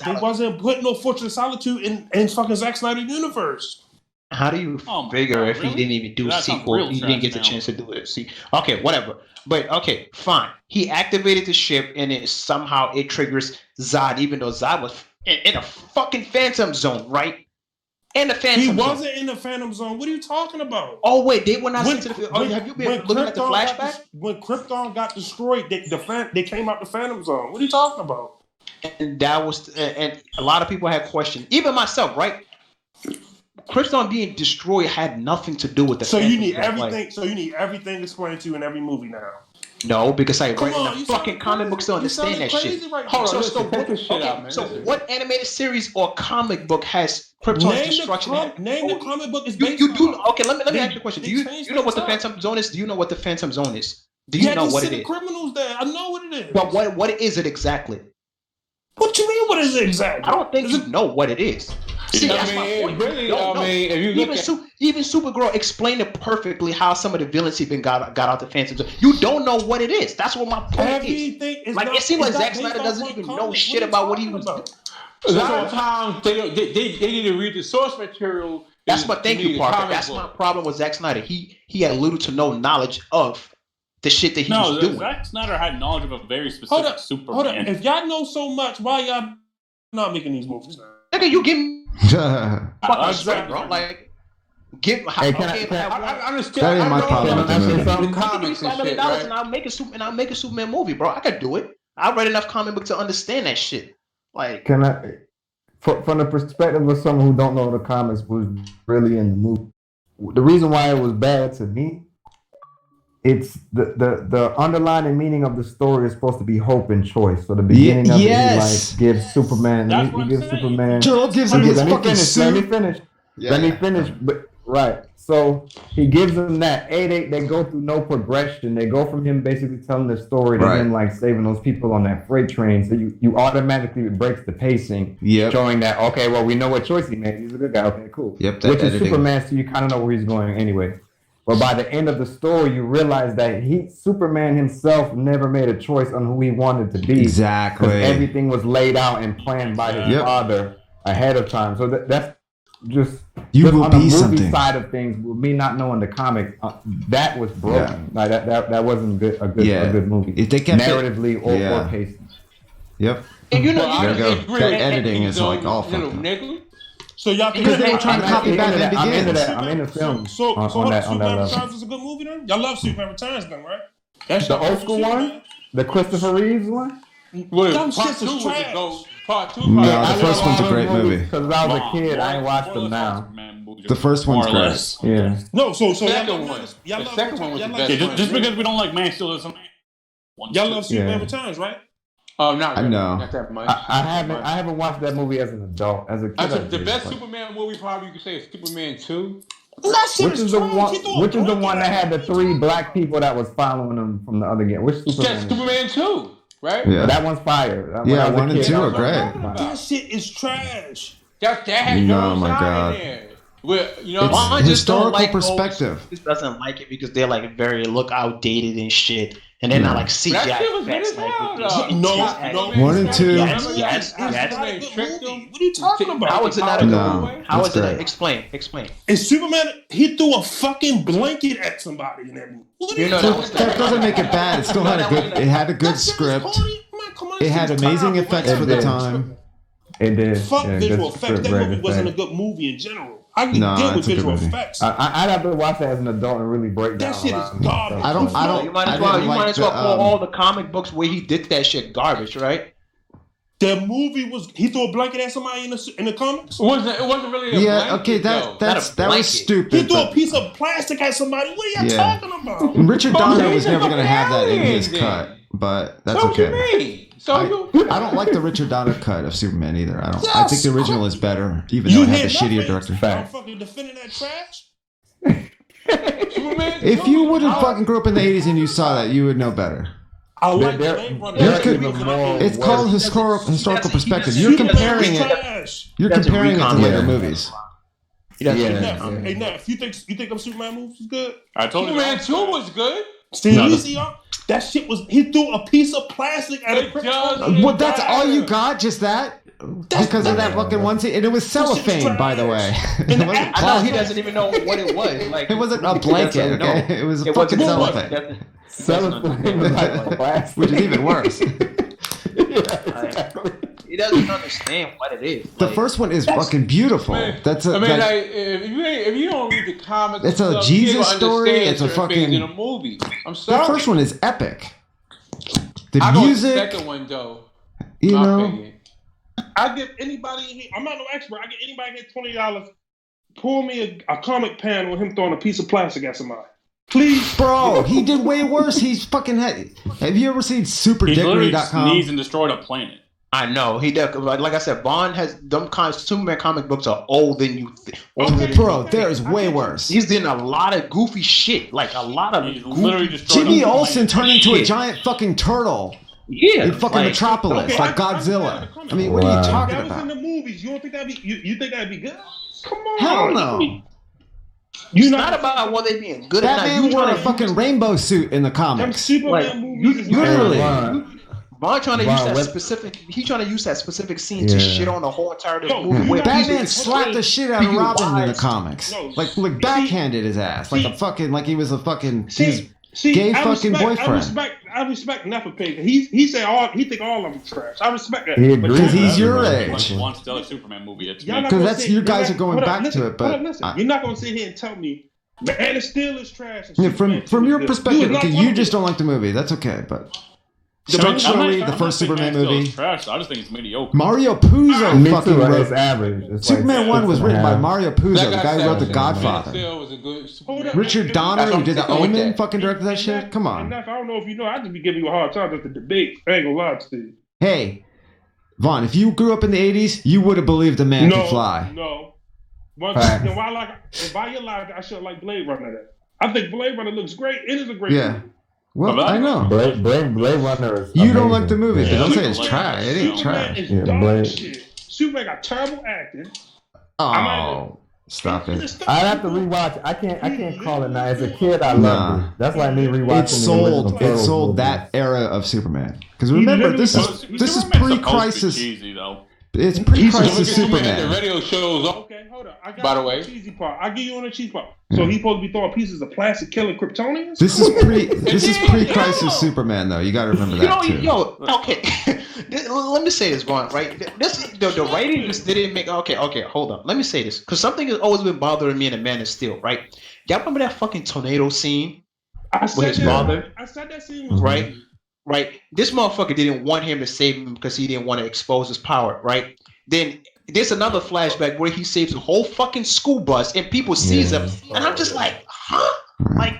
They wasn't putting no Fortress of Solitude in fucking Zack Snyder universe. How do you figure if he didn't even do a sequel? He didn't get the chance to do it. See, okay, whatever. But okay, fine. He activated the ship, and somehow it triggers Zod, even though Zod was in a fucking Phantom Zone, right? In the Phantom Zone. He wasn't in the Phantom Zone. What are you talking about? Oh wait, they were not sent to the. Have you been looking at the flashback? When Krypton got destroyed, they came out the Phantom Zone. What are you talking about? And that was, and a lot of people had questions, even myself, right? Krypton being destroyed had nothing to do with the. So you need everything. So you need everything explained to you in every movie now. No, because I read in the fucking comic books to understand that shit. Hold on, so what animated series or comic book has Krypton's destruction? Name the comic book is based on. Okay, let me ask you a question. Do you know what the Phantom Zone is? Do you know what the Phantom Zone is? Do you know what it is? Criminals there. I know what it is. But what is it exactly? What you mean? What is it exactly? I don't think you know what it is. See, that's my point. Really, if you look even Supergirl explained it perfectly how some of the villains even got out the Phantom Zone. You don't know what it is. That's what my point is. Like it seems like Zack Snyder doesn't even know shit about what he was doing. A lot of times they need to read the source material. That's my thank you, Parker. That's my problem with Zack Snyder. He had little to no knowledge of the shit that he was doing. Zack Snyder had knowledge of a very specific Superman. Hold on. If y'all know so much, why y'all not making these movies now? Nigga, you give me fucking straight, bro. Like, I understand. That ain't my problem. And I'll make a Superman movie, bro. I could do it. I read enough comic book to understand that shit. Like, can I, from the perspective of someone who don't know the comics, was really in the movie. The reason why it was bad to me, it's the underlying meaning of the story is supposed to be hope and choice. So the beginning of it, he like gives Superman. He gives Superman. Joel gives him his fucking suit. Let me finish. Let me finish. But right. So he gives them that. They go through no progression. They go from him basically telling the story to him like saving those people on that freight train. So you automatically it breaks the pacing. Showing that okay, well we know what choice he made. He's a good guy. Okay, cool. Yep. Which is Superman, so you kind of know where he's going anyway. But by the end of the story, you realize that Superman himself never made a choice on who he wanted to be. Exactly. Everything was laid out and planned by his father ahead of time. So that's just will on be the movie something. Side of things, with me not knowing the comic, that was broken. Like that wasn't a good movie. If they kept narratively or pacing. Yep. And that editing is like awful. So y'all think because they were trying to copy Batman Begins. I'm into that. I'm into film. So on that Superman level. Returns is a good movie then? Y'all love Superman Returns then, right? That's the old school one? The Christopher Reeves one? Them shits is trash. Part 2. No, the first one's a great movie. Because when I was a kid, I ain't watched them now. The first one's great. Yeah. No, so second one. The second one was the best. Just because we don't like Man Still doesn't. Y'all love Superman Returns, right? Oh, not really. No. Not that much. I haven't watched that movie as an adult. As a kid, the best Superman movie probably you could say is Superman 2. Which is the one that had the 3 black people that was following him from the other game? Which Superman? Superman 2, right? Yeah. That one's fire. 1 and 2 are great. That shit is trash. That has oh my god. In there. Well, it's historical perspective. This doesn't like it because they're like look outdated and shit. And they're not like CGI effects. No. 1 and 2. Yes. What are you talking about? How is it not a good movie? How is it? Explain. And Superman, he threw a fucking blanket at somebody in that movie. That doesn't make it bad. It still had a good script. It had amazing effects for the time. It did. Fuck visual effects. That movie wasn't a good movie in general. I can deal with visual effects. I'd have to watch that as an adult and really break down. That shit is garbage. I don't. You might as well call all the comic books where he did that shit garbage, right? The movie was he threw a blanket at somebody in the comics. It wasn't really a blanket. Okay, that was stupid. He threw a piece of plastic at somebody. What are y'all talking about? Richard Donner was never going to have that in his cut, but that's okay. What you mean? I don't like the Richard Donner cut of Superman either. I think the original is better, even though it had the shittier director. I'm fucking defending that trash. If you wouldn't fucking grew up in the 80s and you saw that, you would know better. I like it's called historical perspective. You're comparing it. You're comparing it to later movies. Hey, Neff, you think them Superman movies is good? I told you. Superman 2 was good. That shit was. He threw a piece of plastic at a. What? That's all you got? Just that? because of that fucking one scene, and it was cellophane, by the way. It wasn't I know he doesn't even know what it was. Like it wasn't a blanket, okay? It was a fucking cellophane. Cellophane was like plastic. Which is even worse. He doesn't understand what it is. The first one is fucking beautiful. Man, That's a. I mean, that- like, if you don't read the comics, It's a and stuff, Jesus you don't story, understand it's a certain fucking- things in a movie. I'm the sorry. first one is epic. The I go with the music, second one though. you my know. opinion. I give anybody in here, I'm not no expert, I give anybody here $20, pull me a comic panel with him throwing a piece of plastic at somebody. Please. Bro, he did way worse. He's fucking. Have you ever seen He literally SuperDickery.com? sneezed and destroyed a planet. I know he does. Like I said, Bond has them kinds. Superman comic books are old than you. Okay. Bro, there is way worse. He's doing a lot of goofy shit. Like a lot of He goofy. literally destroyed Jimmy a Olsen planet. turned into a Shit. giant fucking turtle Yeah, in fucking like, Metropolis, Okay, like I understand Godzilla. the comic. I mean, what are you Wow. talking That was in about? the movies. You don't think that'd be you think that'd be good? Come on. Hell no. It's not about what they being good at. Batman wore a fucking rainbow suit in the Them comics. Superman Like, movies is literally. Bond trying to Bond, use that what- specific. He trying to use that specific scene to Yeah. shit on the whole entire Yo, movie. you where not- Batman he's slapped the shit out of He Robin in the lies. comics. No, Like backhanded his ass. Like a fucking, like he was a fucking, his See, gay I fucking respect, boyfriend. I respect Nefa Pig. He say he think all of them trash. I respect that. He But agrees. Because he's y'all- your Like age. one stellar Superman movie. It's y'all not Because gonna that's sit- you guys y'all are going hold up, back listen, to it, but hold up, listen. You're not gonna sit here and tell me Man of Steel is trash. And yeah, Superman from 2 your is good. perspective, not okay, one you of just them. don't like the movie. That's okay, but I'm not- structurally, I'm the not first saying Superman Man of Steel movie, is trash. I just think it's mediocre. Mario Puzo Me fucking too. It's wrote. average. It's Superman like 1 was written by 6.5. Mario Puzo, Like the I guy who said, wrote The Man of Godfather. Steel was a good Hold Superman. up. Richard Donner, That's who what did The I'm saying with Omen, that. fucking directed that shit. And Come on. I don't know if you know. I just be giving you a hard time just to debate. I ain't gonna lie to you. Hey, Vaughn, if you grew up in the 80s, you would have believed a man could fly. No. But Facts. then why you like I should like Blade Runner then. I think Blade Runner looks great. It is a great Yeah. movie. Well, I know. Blade Runner is You don't amazing. like the movie, Yeah. but don't say it's Superman- trash. It ain't Superman trash. is Yeah, dog Blade- shit. Superman got terrible acting. Oh, stop it. I'd have to rewatch. I can't call it now. As a kid, I loved Nah. it. That's like me rewatching. It sold. the It Turtles sold movies. that era of Superman. Because remember, this is Superman's pre-crisis. supposed to be cheesy, though. It's Look at pre-crisis Superman at the Superman. radio shows. Okay, hold up. I got By the you on way. cheesy part. I'll give you on the cheesy part. So he's supposed to be throwing pieces of plastic killing Kryptonians? This is pre-crisis Yo. Superman, though. You got to remember You that know, too. yo, okay. Let me say this, Vaughn. Right, the writing just didn't make. Okay, hold on. Let me say this because something has always been bothering me in the Man of Steel. Right, y'all remember that fucking tornado scene? I said his that. father? I said that scene was Right, right. This motherfucker didn't want him to save him because he didn't want to expose his power. Right. Then there's another flashback where he saves a whole fucking school bus and people sees him, and I'm just like, huh? Like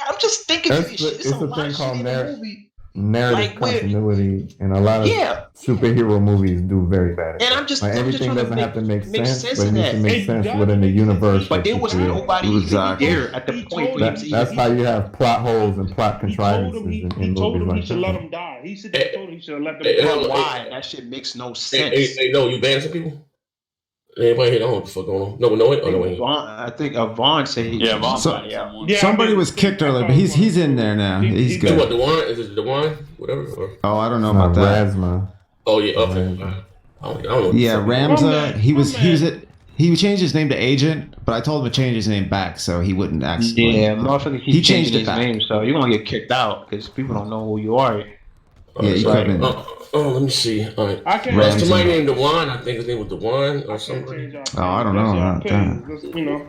I'm just thinking It's this the- shit. it's a the lot thing of shit called in the narrative. movie. Narrative Like, where- continuity, and a lot of Yeah. superhero movies do very bad. at And that. I'm just like I'm just everything trying to doesn't have to make make sense, sense but it of needs that. to make It sense does within the make sense. universe. But that there you was create. nobody Exactly. even there at the He point told where him he That's how you have plot holes and plot He told contrivances him he in told movies him he like should let that. him die. He said he told him he should have let them Hey, die. hey, why that shit makes no sense. Hey, no, you banning some people? Anybody here? I don't know what the fuck going on. No, no, it. Oh, no, wait. I think Vaughn said he. Yeah, Von So- Button, someone. Yeah, Somebody I mean, was kicked earlier, but he's in there now. He's So good. what, the one? Is it the one? Whatever? Or, Oh, I don't know about that. Razma. oh, yeah, okay. Ramza. I don't know. Yeah, Fuck. Ramza. He changed his name to Agent, but I told him to change his name back so he wouldn't actually. Yeah, motherfucker keep He changed changing it his back. name, so you're gonna get kicked out because people don't know who you are. Yeah, you Alright, couldn't. let me see. All right. I can't Ramsey. Somebody named Dewan. I think his name was Dewan or something. Oh, I don't know about that. You know.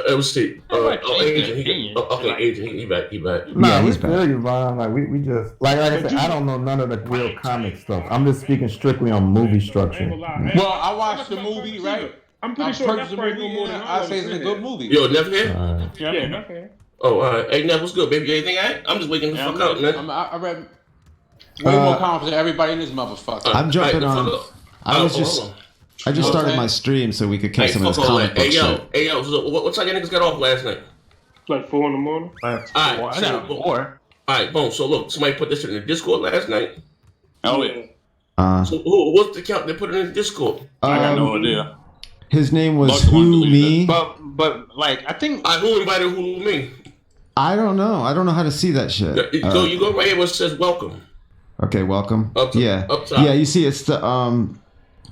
Let's see. Right, Agent. opinion. Okay, Agent. He back. Nah, Yeah, we he's back. feel you, Von. Like we just like I said, I don't know none of the real comic stuff. I'm just speaking strictly on movie structure. Well, I watched the movie, right? I'm I pretty sure that's purchased the probably movie. no more than I say it's a good movie. Yo, Neff here? Yeah, Yeah, man. okay. Oh, all right. Hey, Neff, what's good, baby? Anything all right? I'm just waking the Yeah, fuck I'm up, man. I read way more comics than everybody in this motherfucker. I'm jumping All right, on. fuck up. I was hold just. on. I just started Okay. my stream so we could catch Hey, some of fuck this all comic that. book shit. Hey, yo, so what time y'all niggas got off last night? Like 4 in the morning. All right, I got boom. four. All right, boom. So look, somebody put this shit in the Discord last night. Oh, yeah. So what's the count they put it in the Discord? I got no Um, idea. His name was Buck the one Who deleted Me. But like I think All right, who invited who me? I don't know. I don't know how to see that shit. You go right here where it says welcome. Okay, welcome. Up to- Yeah, up top. yeah. You see, it's the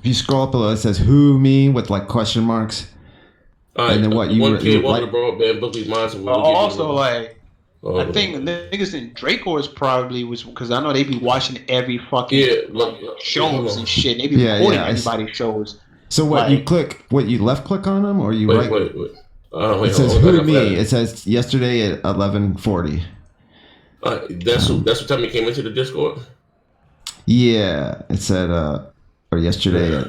If you scroll up below, it says "Who me" with like question marks. And then what you one were kid like, wanted to borrow Ben Buckley's mind. Also, like, I think niggas in Draco's probably was because I know they be watching every fucking shows and shit. They be recording everybody's shows. So what you click? What you left click on them or you wait? It says "Who me." It says yesterday at 11:40. That's what time you came into the Discord. Yeah, it said or yesterday. At,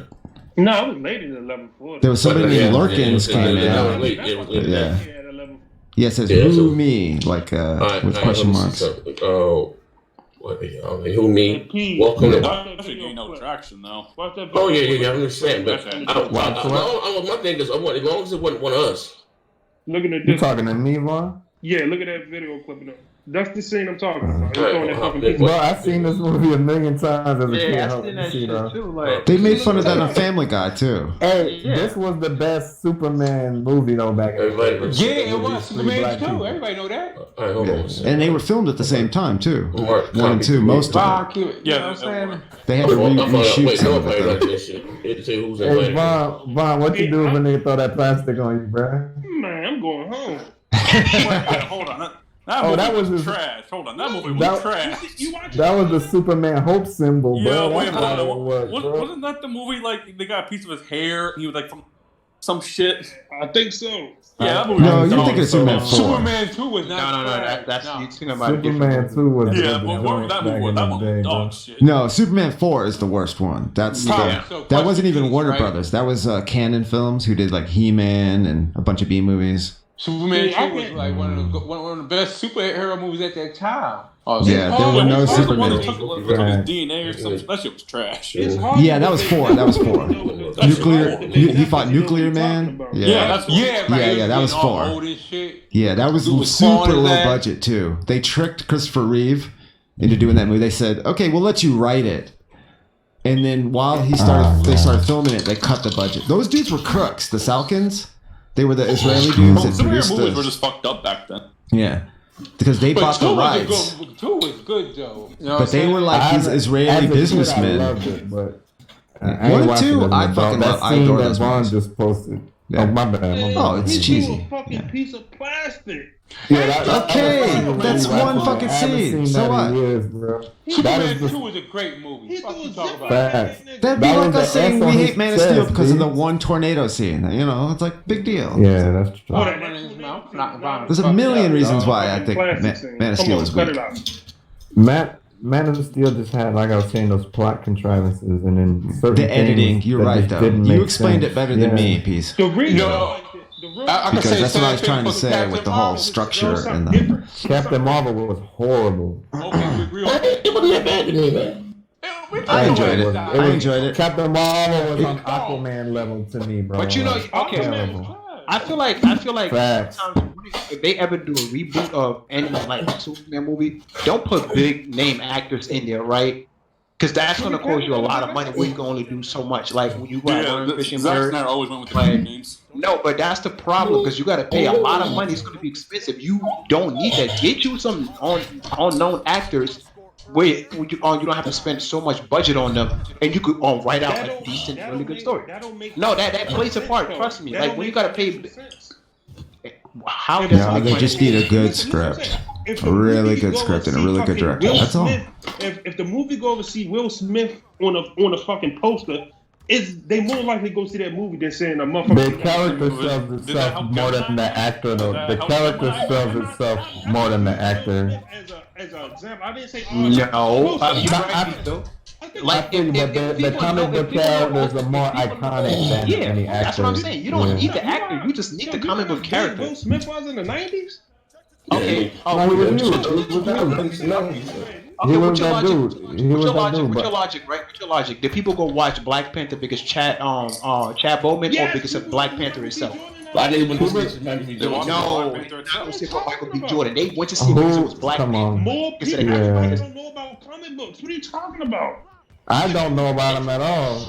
no, it was later than 11:40. There was somebody named Lurkins came in. Yeah, it says "Who me?" like with question marks. Who me? Welcome to. That shit ain't no traction though. Oh yeah, I understand. But my thing is, as long as it wasn't one of us. Look at this. You talking to me, Vaughn? Yeah, look at that video clip. That's the scene I'm talking about. Bro, I've seen this movie a million times as a kid. I've seen that shit too. Like, they made fun of that on Family Guy too. Hey, this was the best Superman movie though back in the day. Yeah, it was Superman 2. Everybody know that. All right, hold on. And they were filmed at the same time too. 1 and 2, most of it. Yeah, you know what I'm saying? They had to reshoot some of it. Hey, Vaughn, what you do when they throw that plastic on you, bro? Man, I'm going home. Hold on. That was trash. Hold on, that movie was trash. That was the Superman hope symbol, bro. Yeah, wait, wasn't that the movie like they got a piece of his hair and he was like from some shit? I think so. Yeah, that movie. No, you're thinking of Superman 4. Superman 2 was not. No. That's you thinking about Superman 2 was. Yeah, but that movie was dog shit. No, Superman 4 is the worst one. That's that wasn't even Warner Brothers. That was Canon Films who did like He-Man and a bunch of B movies. Superman 2 was like one of the best superhero movies at that time. Yeah, there were no Superman. Took his DNA or something. That shit was trash. Yeah, that was 4. That was 4. Nuclear. He fought Nuclear Man. Yeah, that was 4. Yeah, that was super low budget too. They tricked Christopher Reeve into doing that movie. They said, "Okay, we'll let you write it." And then while they started filming it, they cut the budget. Those dudes were crooks. The Salkins. They were the Israeli dudes that produced Superman movies were just fucked up back then. Yeah. Because they bought the rights. 2 was good though. You know but they were like these Israeli businessmen. I loved it, but 1 and 2, I fucking love. I adore those movies. Just posted. Yeah. Oh my bad. Oh, it's cheesy. A fucking piece of plastic. Yeah, that's one fucking scene. So what? Years, bro. Superman 2 is a great movie. Fuck you talking about? That'd be like us saying we hate Man of Steel because of the one tornado scene. You know, it's like big deal. Yeah, that's true. There's a million reasons why I think Man of Steel is weak. Man of Steel just had, like I was saying, those plot contrivances, and then certain the editing. You're right, though. You explained it better than me, Peace. Because that's what I was trying to say with the whole structure and the Captain Marvel was horrible. I enjoyed it. Captain Marvel was on Aquaman level to me, bro. But you know, I feel like if they ever do a reboot of any like Superman movie, don't put big name actors in there, right? Because that's gonna cost you a lot of money. Where you can only do so much. Like when you got Warren Fish and Bird. Always went with the big names. No, but that's the problem because you got to pay a lot of money. It's gonna be expensive. You don't need that. Get you some unknown actors where you don't have to spend so much budget on them, and you could write out a decent, really good story. No, that plays a part. Trust me. Like when you got to pay. How does they just need a good script, a really good script, and a really good director. That's all. If the movie go over see Will Smith on a fucking poster, they more likely go see that movie than saying a motherfucker. The character sells itself more than the actor, though. The character sells itself more than the actor. As an example, I didn't say. No, like the comic book characters are more iconic than any actor. That's what I'm saying. You don't need the actor. You just need the comic book character. Will Smith was in the 90s. Okay. What's your logic, right? What's your logic? Did people go watch Black Panther because Chad Bowman or because of Black Panther itself? I didn't even No, not see for Michael B. Jordan. They went to see because it was Black Panther. More people don't know about comic books. What are you talking about? I don't know about him at all.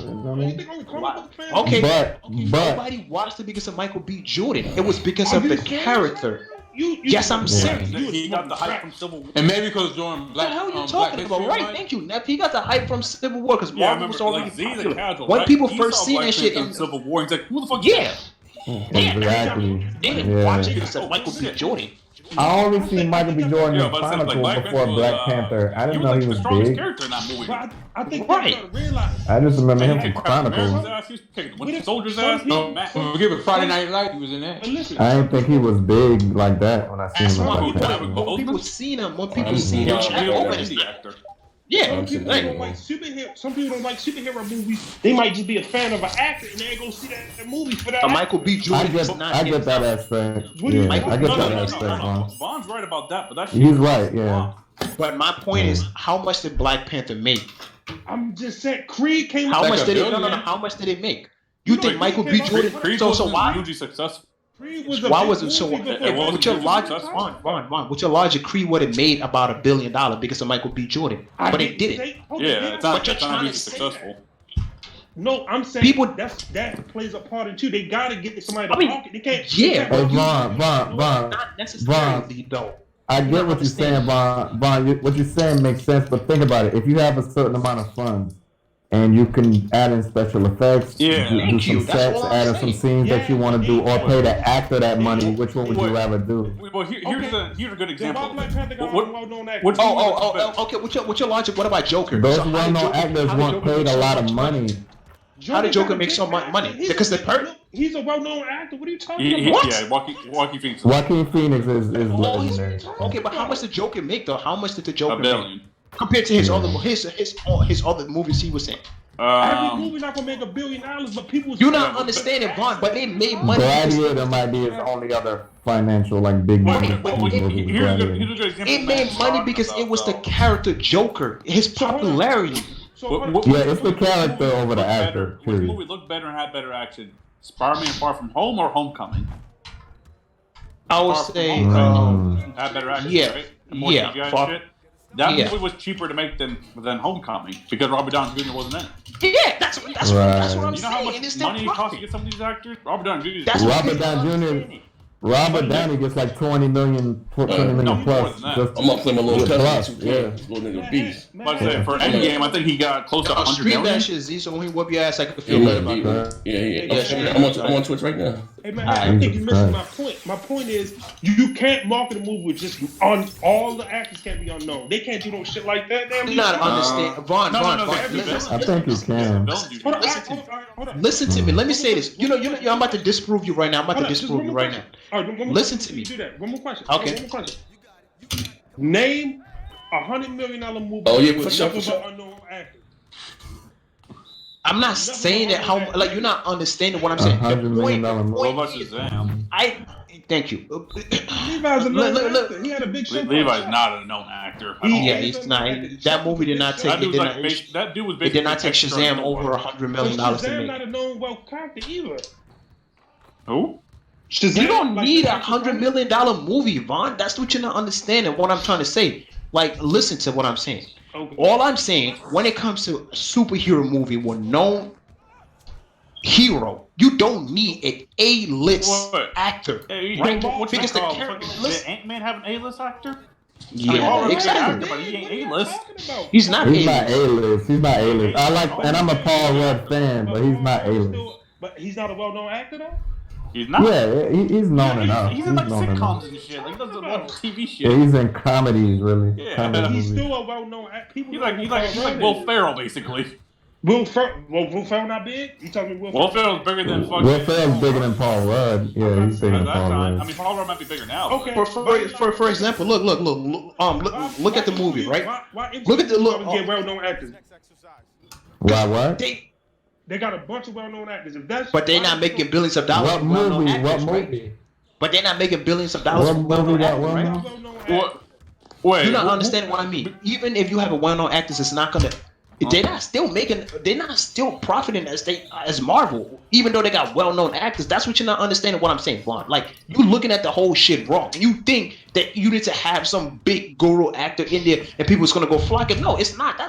Okay, but nobody watched it because of Michael B. Jordan. It was because of the character. Yes, I'm serious. He got the hype from Civil War. And maybe because during What the hell are you talking about? Right, thank you, Neff. He got the hype from Civil War because Marvel was already popular. When people first seen that shit in Civil War, he's like, who the fuck? Yeah. Exactly. They didn't watch it because of Michael B. Jordan. I only seen Michael B. Jordan in Chronicles before Black Panther. I didn't know he was big. Character in that movie. I think Right. I just remember him from Chronicles. Soldiers ass. We give it Friday Night Light. He was in that. I didn't think he was big like that when I seen him in Black Panther. When people seen him, indie actor. Yeah, some people don't like superhero movies. They might just be a fan of an actor and they go see that movie for that. Michael B. Jordan is not. I get that aspect. Yeah, I get that aspect. No. Vaughn's right about that, but that's he's right. Yeah. But my point is, how much did Black Panther make? I'm just saying, Creed came. How much did it? No. How much did it make? You think Michael B. Jordan? So why? Hugely successful. Why was it so? With your logic, Vaughn, with your logic, Creed would have made about $1 billion because of Michael B. Jordan, but it didn't. Yeah, it's not trying to be successful. No, I'm saying people that plays a part in too. They gotta get somebody to market. They can't. Yeah, Vaughn, not necessarily though. I get what you're saying, Vaughn. What you're saying makes sense, but think about it. If you have a certain amount of funds and you can add in special effects, do some sets, add in some scenes that you want to do, or pay the actor that money, which one would you rather do? Well, here's a good example. Okay. What's your logic? What about Joker? Those well-known actors weren't paid a lot of money. How did Joker make so much money? Because he's a well-known actor. What are you talking about? Yeah, Joaquin Phoenix. Joaquin Phoenix is legendary. Okay, but how much did Joker make though? How much did the Joker $1 billion. make compared to his other movies he was in? Every movie not gonna make $1 billion, but people. You're not understanding, Vaughn, but they made money. Gladiator might be his only other financial big movie. It made money because it was the character Joker, his popularity. It's the character over the actor. Which movie looked better and had better action? Spider-Man: Far From Home or Homecoming? I would say had better action. Yeah, CGI shit. That movie was cheaper to make than Homecoming because Robert Downey Jr. wasn't in it. Yeah, that's what I'm saying. You know how much money it costs to get some of these actors? Robert Downey Jr. Robert Downey gets like 20 million plus. I'm gonna play my little cousin. Little beast. But for Endgame, I think he got close to 100 stream million. that shit, Z, so when he whoop your ass, I can feel better about that. Yeah. I'm on Twitch right now. Hey man, I think you're missing my point. My point is, you can't market a movie with just on all the actors can't be unknown. They can't do no shit like that. You not understand, Vaughn. I think you can. Listen to me. Let me say this. I'm about to disprove you right now. Listen to me. Do that. One more question. Okay. Name $100 million movie. Oh yeah, for sure. Unknown actor. I'm not saying that you're not understanding what I'm saying. $100 million movie. Thank you. Levi's a known actor. He had a big show. Levi's not a known actor. He's not. That movie did not take. That dude was. It did not take Shazam over $100 million to make. Shazam not a known character either. Who? Shazam, you don't need $100 million movie, Vaughn. That's what you're not understanding. What I'm trying to say. Like, listen to what I'm saying. Okay. All I'm saying, when it comes to a superhero movie with known hero, you don't need an A-list actor. Right? Because the character. Did Ant-Man have an A-list actor? Yeah, exactly. But he ain't A-list. He's not A-list. He's not A-list. And I'm a Paul Rudd fan, but he's not A-list. But he's not a well-known actor though? He's not. Yeah, he's known enough. He's in like sitcoms and shit. Like he does a lot of TV shit. Yeah, he's in comedies, really. Yeah, he's still a well-known actor. He's like Will Ferrell, basically. Will Ferrell not big? You talking Will Ferrell's bigger than fucking. Will Ferrell's bigger than Paul Rudd. Yeah, he's bigger than Paul Rudd. I mean, Paul Rudd might be bigger now. Okay. For example, look at the movie, right? Look at the get well-known actors. What? They got a bunch of well-known actors. But they're not making billions of dollars. What movie? But they're not making billions of dollars. What movie got well-known? Wait, you're not understanding what I mean. Even if you have a well-known actress, it's not gonna They're not still profiting as Marvel, even though they got well-known actors. That's what you're not understanding what I'm saying, Vaughn. Like, you looking at the whole shit wrong. You think that you need to have some big guru actor in there and people's gonna go flock it. No, it's not.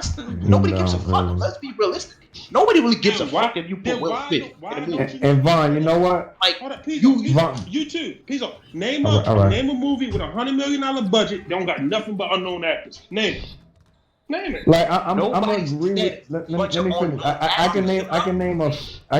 Nobody gives a fuck. Really. Let's be realistic. Nobody really gives a fuck if you put Will Smith in a movie. And Vaughn, you know what? Like, you too. Pizzo, name a movie with $100 million budget. Don't got nothing but unknown actors. Name it. Like I'm gonna agree with. Let me finish. I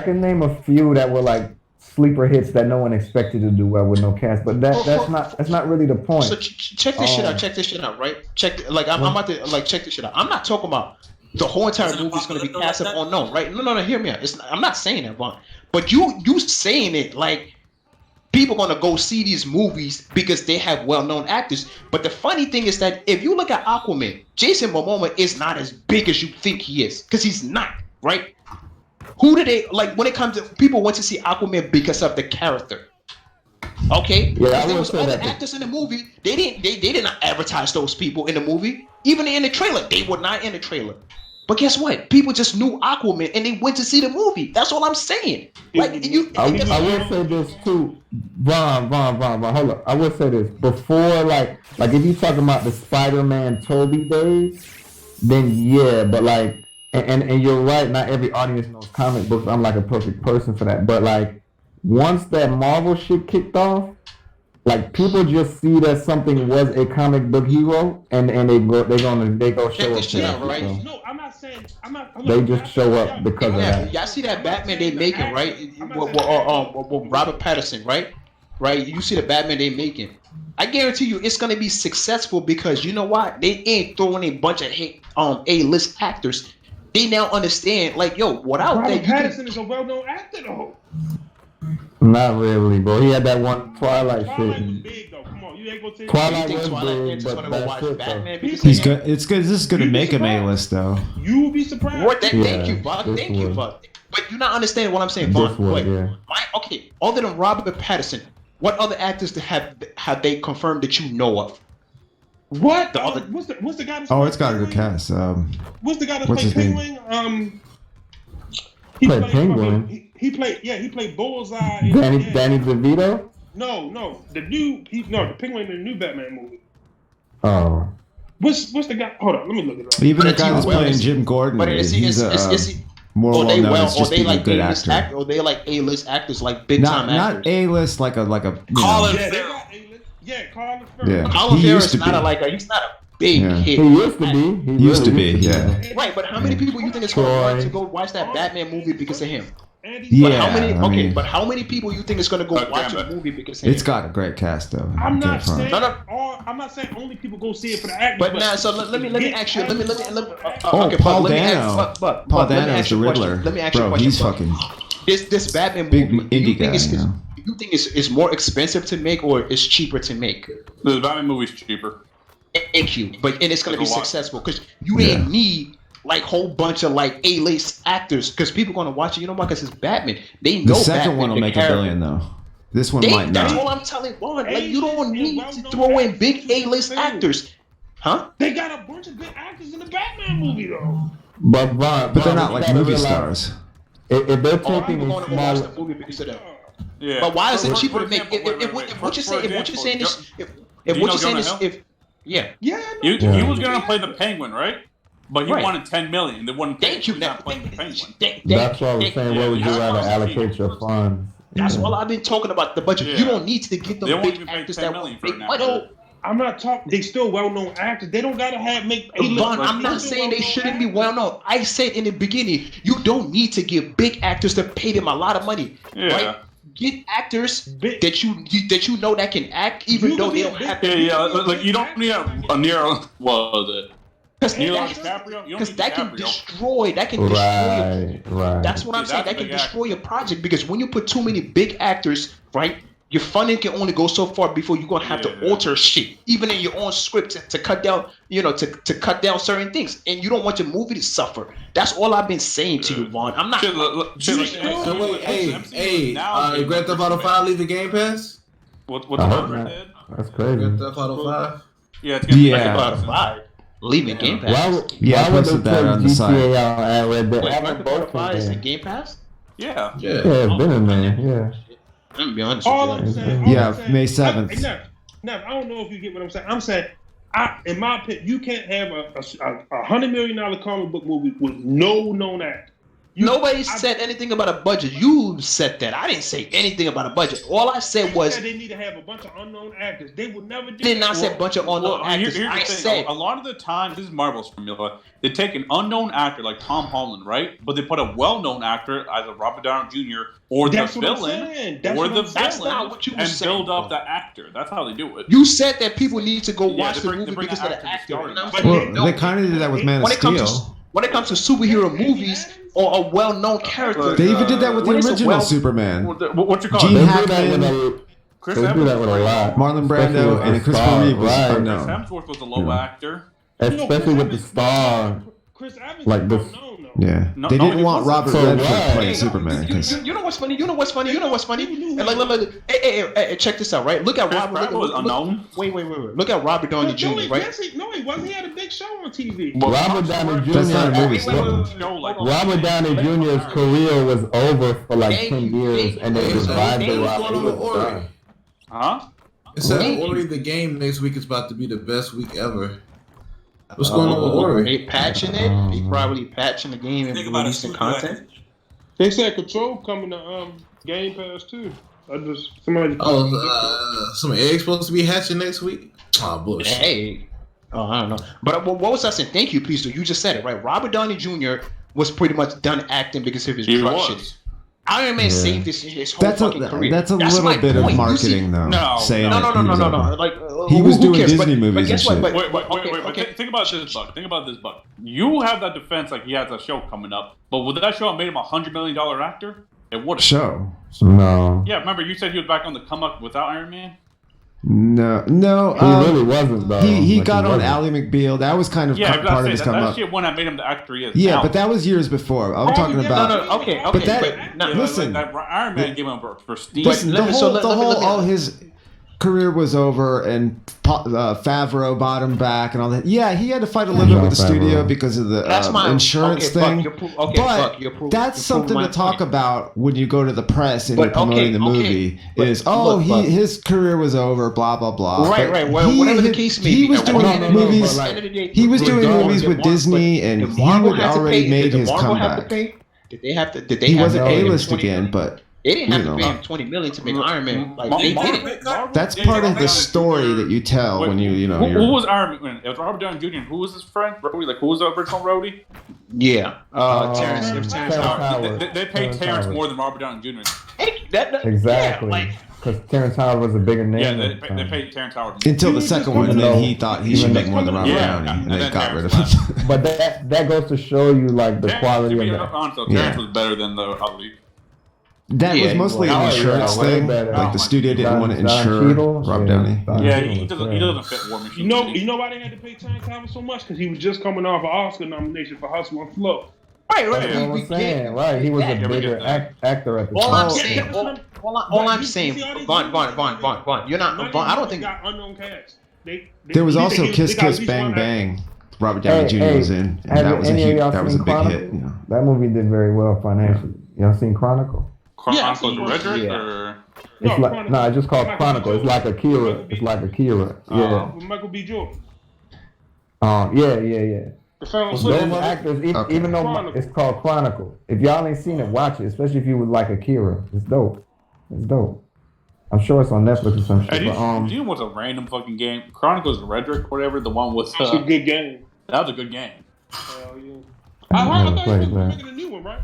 can name a few that were like sleeper hits that no one expected to do well with no cast. But that's not really the point. So check this shit out. Check this shit out. Right? I'm about to check this shit out. I'm not talking about the whole entire movie is gonna be cast of unknown. Right? No. Hear me out. I'm not saying that, Vaughn. But you saying it like people gonna go see these movies because they have well-known actors. But the funny thing is that if you look at Aquaman, Jason Momoa is not as big as you think he is, because he's not, right? Who do they like when it comes to people want to see Aquaman because of the character? Okay, yeah, there was other actors in the movie. They did not advertise those people in the movie, even in the trailer. They were not in the trailer. But guess what? People just knew Aquaman and they went to see the movie. That's all I'm saying. Like I will say this too, Vaughn. Hold up. I will say this before, like if you talking about the Spider-Man Tobey days, then yeah. But like, and you're right. Not every audience knows comic books. I'm like a perfect person for that. But like, once that Marvel shit kicked off, like people just see that something was a comic book hero, and they go show up. Shit out, right? No, I'm not saying. They just show up because of that. Y'all see that Batman they making, right? With Robert Pattinson, right? Right? You see the Batman they making. I guarantee you, it's gonna be successful because you know what? They ain't throwing a bunch of A-list actors. They now understand, like, yo, without Robert Pattinson is a well-known actor, though. Not really, bro. He had that one Twilight shit. Was big, though. Come on, you ain't gonna take Twilight was big, but that's it, though. He's good. It's good. This is going to make him A-list, though. You would be surprised. Thank you, Buck. Thank you, Buck. But you're not understanding what I'm saying, Buck. Okay, other than Robert Pattinson, what other actors have they confirmed that you know of? What? What's the guy? It's got a good cast. What's the guy that played Penguin? He played Penguin. He played Bullseye. Danny DeVito? No, the Penguin in the new Batman movie. Oh. What's the guy? Hold on, let me look it up. Even the guy that's playing Jim Gordon, he's more well known as just being a good actor. Or they like A-list actors, like big time actors. Not A-list, like a. Colin Farrell. Colin Farrell. Yeah, Colin Farrell is not he's not a big hit. He used to be. He used to be, yeah. Right, but how many people you think is going to want to go watch that Batman movie because of him? Yeah, but how many people you think is going to go watch a movie because of him? It's got a great cast, though. I'm not saying only people go see it for the acting. But now, so let me ask you. Paul Dano. Paul Dano is the Riddler. Let me ask you a Bro, question. he's fucking This Batman big movie. indie guy. You think it's more expensive to make or it's cheaper to make? The Batman movie's cheaper. Thank you, and it's going to be successful because you didn't need like whole bunch of like A-list actors because people going to watch it. You know why? Because it's Batman. They know the second Batman, one will make $1 billion though. This one might not. That's all I'm telling you. Like you don't need to throw in big A-list actors, huh? They got a bunch of good actors in the Batman movie though. But they're not like movie stars. If they're taking I'm going to go watch the movie because of that. Yeah. But why is it cheaper to make? If what you're saying is, he was gonna play the Penguin, right? But he wanted $10 million. They wouldn't. Thank you. Not playing the Penguin. That's what I was saying. Where would you rather allocate your funds? That's all I've been talking about. The budget. You don't need to get the big actors that want big money. I'm not talking. They still well-known actors. They don't gotta make. Vaughn, I'm not saying they shouldn't be well-known. I said in the beginning, you don't need to give big actors to pay them a lot of money. Yeah. Right? Get actors that you know that can act, even though they don't have to. Like you don't need a Nero. What was it? Because that can destroy. Right. That's what I'm saying. That can destroy your project because when you put too many big actors, right? Your funding can only go so far before you're gonna have to alter shit, even in your own script, to cut down, to cut down certain things, and you don't want your movie to suffer. That's all I've been saying to you, Vaughn. I'm not. Hey, Grand Theft Auto 5 leave the Game Pass? What's the That's crazy. Grand Theft Auto 5? Yeah, it's gonna be Grand Theft Auto 5. Leaving Game Pass. I posted that on the side. Wait, Grand Theft Auto 5 is in Game Pass? Yeah. Yeah, it's been in there. Yeah. I'm gonna be honest All with you. I'm saying, Yeah, May 7th. Nev, I don't know if you get what I'm saying. I'm saying, in my opinion, you can't have a $100 million comic book movie with no known actor. Nobody said anything about a budget. You said that. I didn't say anything about a budget. All I said was they need to have a bunch of unknown actors. They would never do. Did not say a bunch of unknown actors. I said a lot of the time, this is Marvel's formula. They take an unknown actor like Tom Holland, right? But they put a well-known actor, either Robert Downey Jr. or the villain, That's not what you were and saying. build up the actor. That's how they do it. You said that people need to go watch the movie because of the actor. Well, they kind of did that with Man of Steel. When it comes to superhero movies or a well-known character, they even did that with the original Superman. What you call Gene it? Hackman, They do that with a lot. Marlon Brando, and Christopher Reeve was Chris unknown. Hemsworth was a low actor. Especially with the star. Chris Evans Like this. Yeah, they didn't want Robert Redford playing Superman. You know what's funny? And look, hey, check this out, right? Look at Robert. Was unknown. Wait. Look at Robert Downey Jr. Right? No, he wasn't. He had a big show on TV. Robert Downey Jr. That's not a movie. Robert Downey Jr.'s career was over for like 10 years, and they revived the Huh? It said Ori the game next week is about to be the best week ever. What's going on with Ori? They patching it. They probably patching the game and releasing content. They said Control coming to Game Pass too. Somebody some eggs supposed to be hatching next week? Oh, bullshit. Hey. I don't know. But what was I saying? Thank you, please. You just said it, right? Robert Downey Jr. was pretty much done acting because of his drug shit. Iron Man saved his whole fucking career. That's a little bit of marketing, though. No. Like, he was doing cares? Disney movies and shit. Wait. Think about this, Buck. You have that defense like he has a show coming up, but would that show have made him $100 million actor? It would have. Show? No. Yeah, remember you said he was back on the come up without Iron Man? No. He really wasn't, though. He got on Ally McBeal. That was kind of part of his come up. That shit when I made him the actor he is. Yeah, but that was years before. I'm talking about. Okay. But listen, that Iron Man gave him prestige. Listen, all his career was over, and Favreau bought him back and all that. Yeah, he had to fight a little bit with the studio because of the insurance thing. But that's something to talk about when you go to the press and you're promoting the movie. His career was over, blah blah blah. Right. Well, whatever the case may be. He was doing movies. He was doing movies with Disney, and he had already made his comeback. Did they have to? Did they? He wasn't A-list again, but. They didn't have to pay him $20 million to make Iron Man. Like they did it. That's part of the story that you tell when you know. Who was Iron Man? It was Robert Downey Jr. Who was his friend? Rhodey? Like who was the original Rhodey? Yeah, Terrence. It was Terrence Howard. They paid Terrence more than Robert Downey Jr. Exactly. Because Terrence Howard was a bigger name. Yeah, they paid Terrence Howard until the second one, and then he thought he should make more than Robert Downey, and they got rid of him. But that goes to show you like the quality of that. Terrence was better than the other league. That was mostly an insurance thing. Like the studio didn't want to insure Rob Downey. Yeah, he doesn't fit War Machine. You know why they had to pay Terrence Howard so much? Because he was just coming off an Oscar nomination for Hustle and Flow. Right. Right. He was a bigger actor at the time. All I'm saying, Vaughn, you're not. Vaughn, I don't think. There was also Kiss Kiss Bang Bang. Robert Downey Jr. was in, and that was a big hit. You know. That movie did very well financially. Y'all seen Chronicle? Chronicle the Redrick, or it's just called Chronicle. It's like Akira. Yeah. With Michael B. Jordan. Yeah. Those actors, even though it's called Chronicle, if y'all ain't seen it, watch it. Especially if you would like Akira. It's dope. I'm sure it's on Netflix or some shit. Do you know what's a random fucking game? Chronicles of Redrick, whatever. The one with. That's a good game. That was a good game. Hell yeah. I thought you were making a new one, right?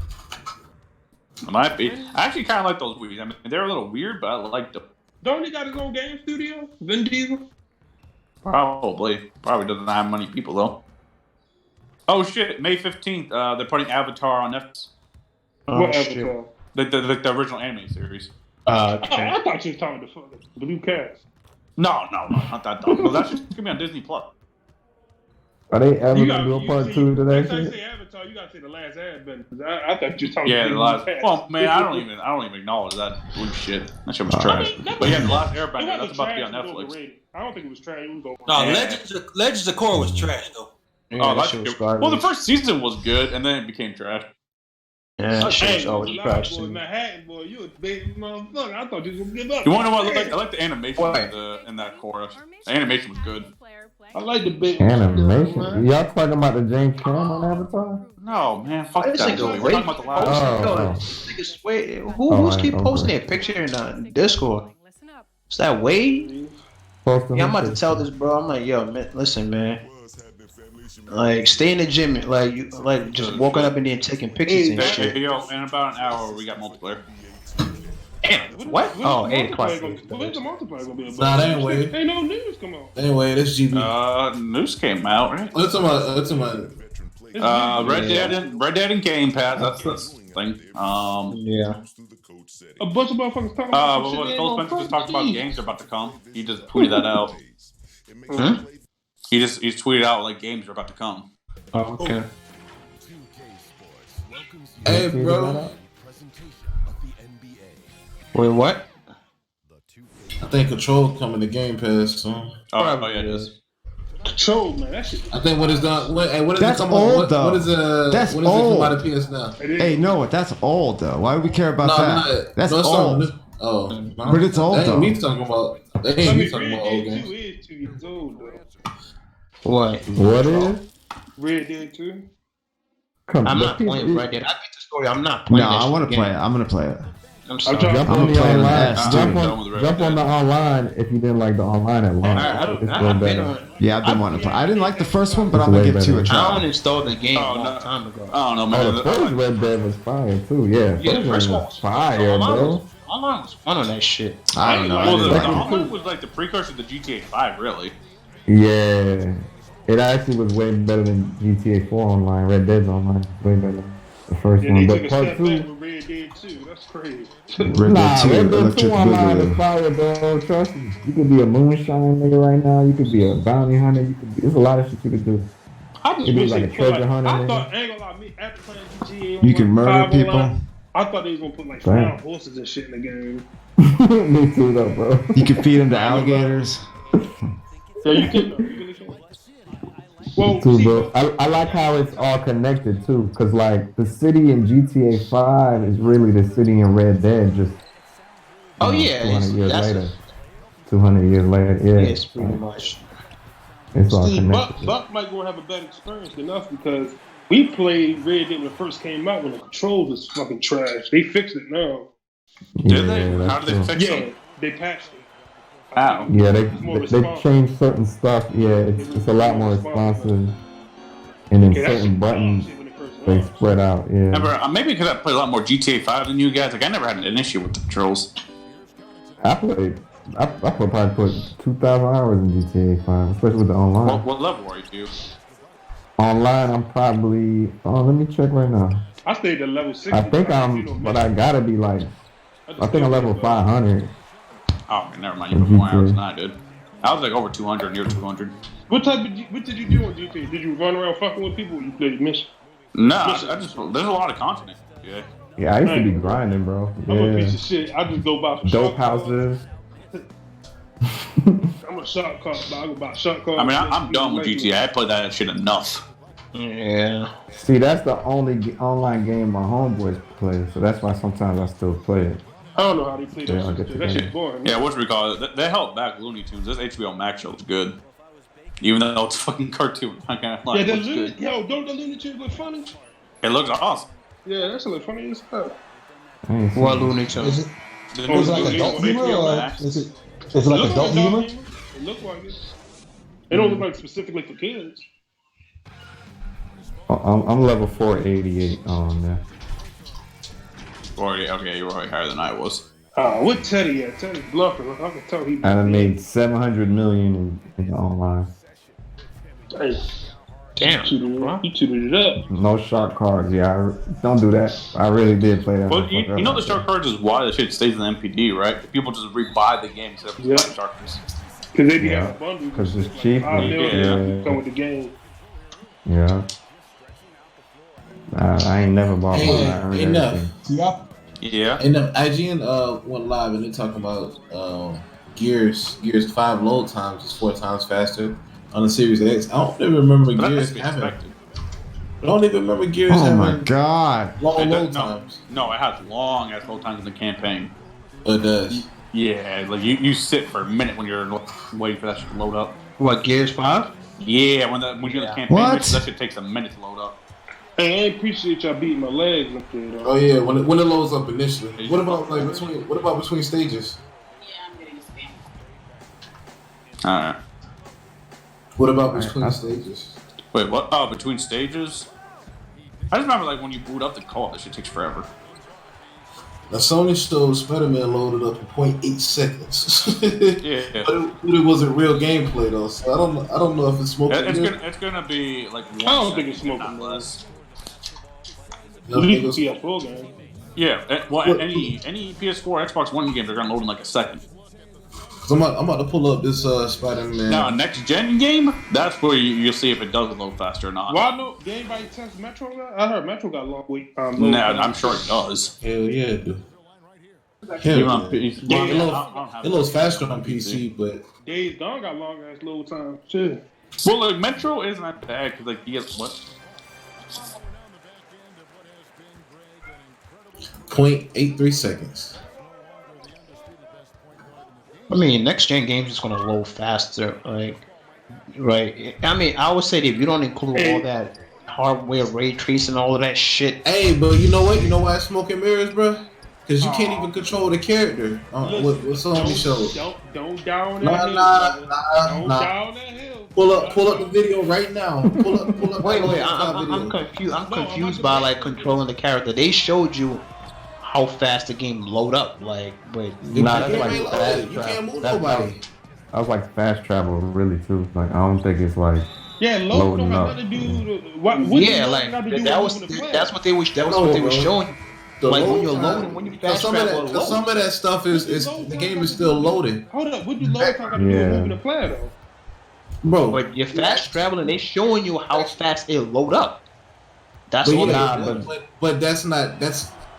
It might be. I actually kind of like those movies. I mean, they're a little weird, but I liked them. Don't he got his own game studio? Vin Diesel? Probably doesn't have many people though. Oh shit! May 15th, they're putting Avatar on Netflix. What Avatar? The original anime series. I thought you were talking about the Blue Cast. No, not that dumb. No, that's just gonna be on Disney Plus. Are they ever gonna do a part 2 to that shit? Say Avatar, you gotta say the last Airbender. I thought you were talking about the last. Well, man, I don't even acknowledge that blue shit. That shit was trash. But yeah, the last Airbender, that's about to be on Netflix. I don't think it was trash. It was no, Legends of Korra was trash though. Yeah, that shit was garbage. Well, the first season was good, and then it became trash. Yeah, that shit was always trash. Manhattan, boy, you a big motherfucker. I thought you was gonna give up. You want to know what I like the animation in that chorus. The animation was good. I like the big animation. Y'all talking about the James Cameron Avatar? No, man, fuck that. We're talking about the last. Who's keep posting that picture in Discord? Is that Wade? Yeah, I'm about to tell this, bro. I'm like, yo, man, listen, man. Like, stay in the gym, like you, like just walking up in there and taking pictures and shit. Yo, in about an hour, we got multiplayer. Damn, what? Oh, 8 o'clock. When's the multiplayer gonna be about? Nah, that ain't Wade. Ain't no news come out. Anyway, this GB. News came out, right? Let's talk about. Red Dead and Game Pass. That's the thing. Yeah. A bunch of motherfuckers talking about Phil Spencer just talked about games are about to come. He just tweeted that out. Hmm? He's tweeted out like games are about to come. Oh, okay. Hey, bro. Wait, what? I think Control coming to Game Pass soon. Oh yeah, it is. Control, man. That shit. I think what is done. What is That's it old, though. What is That's what is old. it come out of PS now? Hey, no, that's old though. Why would we care about that? That's it's old. Oh, But it's old they though. ain't me talking about. They ain't me talking about old Red Dead 2 games. is 2 years old, though. What? What is? Red Dead 2. I'm not playing Red Dead. I beat the story. I'm not playing. No, I want to play it. I'm gonna play it. I'm sorry. Jump I'm on the playing online. that, Jump on the online if you didn't like the online at launch. I've been on. Yeah, I've been wanting to play. I didn't like the first one, but I'm gonna give 2 a I try. uninstalled the game a long time ago. I don't know, Oh, man. the first Red Dead was fire too. Yeah, Yeah, the first one was fire, bro. Online was fun on that shit. I don't know. Well, the Second online was like the precursor to GTA 5, really. Yeah, it actually was way better than GTA 4 online. Red Dead's online was way better than the first Yeah, one. they But took a part step 2, back with Red Dead 2. That's crazy. Red nah, Dead 2, Red Dead 2 Electric online is Boogaloo. fire, bro. Trust me. You could be a moonshine nigga right now. You could be a bounty hunter. You could be. There's a lot of shit you could do. I just It'd be wish like they a put treasure hunter, I nigga. thought, ain't gonna lie, me after playing GTA, You can murder 5 people. online, I thought they was gonna put like Damn. wild horses and shit in the game. Me too, though, bro. You can feed them to alligators. So you can. You can well, Too, see, bro. I like how it's all connected too, cause like the city in GTA 5 is really the city in Red Dead, just Oh yeah, 200 years that's later. 200 years later, yeah. Yes, pretty much. It's all see, connected. Buck might go have a better experience than us because we played Red Dead when it first came out when the controls was fucking trash. They fixed it now. Did they? that's How did true. they fix Yeah, it? they patched it. How? Yeah, more they responsive. changed certain stuff. Yeah, it's a lot more responsive, and then Okay, that certain shit buttons when it first they launched. spread out. Yeah. Remember, maybe because I played a lot more GTA 5 than you guys. Like, I never had an issue with the controls. I probably put 2,000 hours in GTA 5, especially with the online. What level are you? Online, I'm probably. Oh, let me check right now. I stayed at level 60. I think but I gotta be like. I think I'm level 500. Oh, okay, never mind. You put more hours than I did. I was like over 200, near 200. What did you do on GTA? Did you run around fucking with people or you played mission? No, there's a lot of content. Yeah. Yeah, I used to be grinding, bro. I'm a piece Yeah. of shit. I just go buy some Dope shot cards. houses. I'm a shot card, but I go buy shot cards. I mean, I'm done with GTA. I played that shit enough. Yeah. See, that's the only online game my homeboys play, so that's why sometimes I still play it. I don't know how they play Yeah, I'll that get shit. the That game. shit's boring. Yeah, what do we call it? They held back Looney Tunes. This HBO Max show is good. Even though it's fucking cartoon. I can't lie. Yeah, It the looks Looney, good. yo, don't the Looney Tunes look funny? It looks awesome. Yeah, that shit look funny as hell. I ain't seen What it. Looney Tunes? Is it, The Oh, is it like Looney adult Tunes, humor HBO or Max. is it like adult humor? It look like it. It don't look like specifically for kids. I'm level 488 on there. Okay, you were way higher than I was. What Teddy at? Teddy's bluffing. I can tell he. And I made 700 million in the online. Hey, Damn. he tooted it up. No shark cards. Yeah, don't do that. I really did play that. Well, you motherfucker know up. the shark cards is why the shit stays in the MPD, right? People just rebuy the game instead of Yeah. buying shark cards. Because they be Yeah. having bundles. 'Cause it's like cheap, 5 million yeah. come with the game. Yeah. I ain't never bought Hey, one. I earned enough. everything. Yeah. Yeah. And IGN went live and they talking about Gears 5 load times is 4 times faster. on the Series X. I don't even remember But Gears that's having. expected. I don't even remember Gears Oh having my god. long No, load times. No, it has long ass load times in the campaign. It does. Yeah, like you sit for a minute when you're waiting for that shit to load up. What, Gears 5? Yeah, when you're in the campaign, What? mission, that shit takes a minute to load up. Hey, I appreciate y'all beating my legs up there, though. Oh yeah, when it loads up initially. What about between stages? Alright. What about between stages? Wait, what? Oh, between stages? I just remember like when you boot up the co-op, that shit takes forever. Now Sony showed Spider-Man loaded up in 0.8 seconds. Yeah. But it wasn't real gameplay though, so I don't know if it's smoking. It's gonna be like 1 I don't think second, it's smoking, not bro. less. You know, At least the PS4 game. Yeah, well, any PS4, Xbox One games are gonna load in like a second. Cause I'm about to pull up this Spider-Man. Now, a next gen game, that's where you'll see if it does load faster or not. Why no? Did anybody test Metro? I heard Metro got long wait. No, I'm sure it does. Hell yeah, it do. Even Hell on yeah. PC. Yeah, it loads faster on PC, but Days Gone got long ass load time too. Well, like Metro isn't that bad because like you get what? 0.83 seconds. I mean, next gen games is gonna load faster, like, right? I mean, I would say that if you don't include all that hardware ray tracing, all of that shit. Hey, but you know what? You know why it's smoke and mirrors, bro? Because you can't even control the character. What Sony showed. Don't down that hill. Don't down that hill. Pull up the video right now. Pull up. Wait, I'm confused. I'm confused by like controlling the character. They showed you how fast the game load up, like, but nah, that's like you can't move nobody. I was like fast travel, really too. Like I don't think it's like Yeah, load don't have nothing to do. What yeah, like that's what they was showing you. Like when you're loading, when you fast travel, some of that stuff is the game is still loading. Hold up, what do load time got to do with moving the player though? Bro, but you're fast traveling. They showing you how fast it load up. That's but all. Yeah, but that's not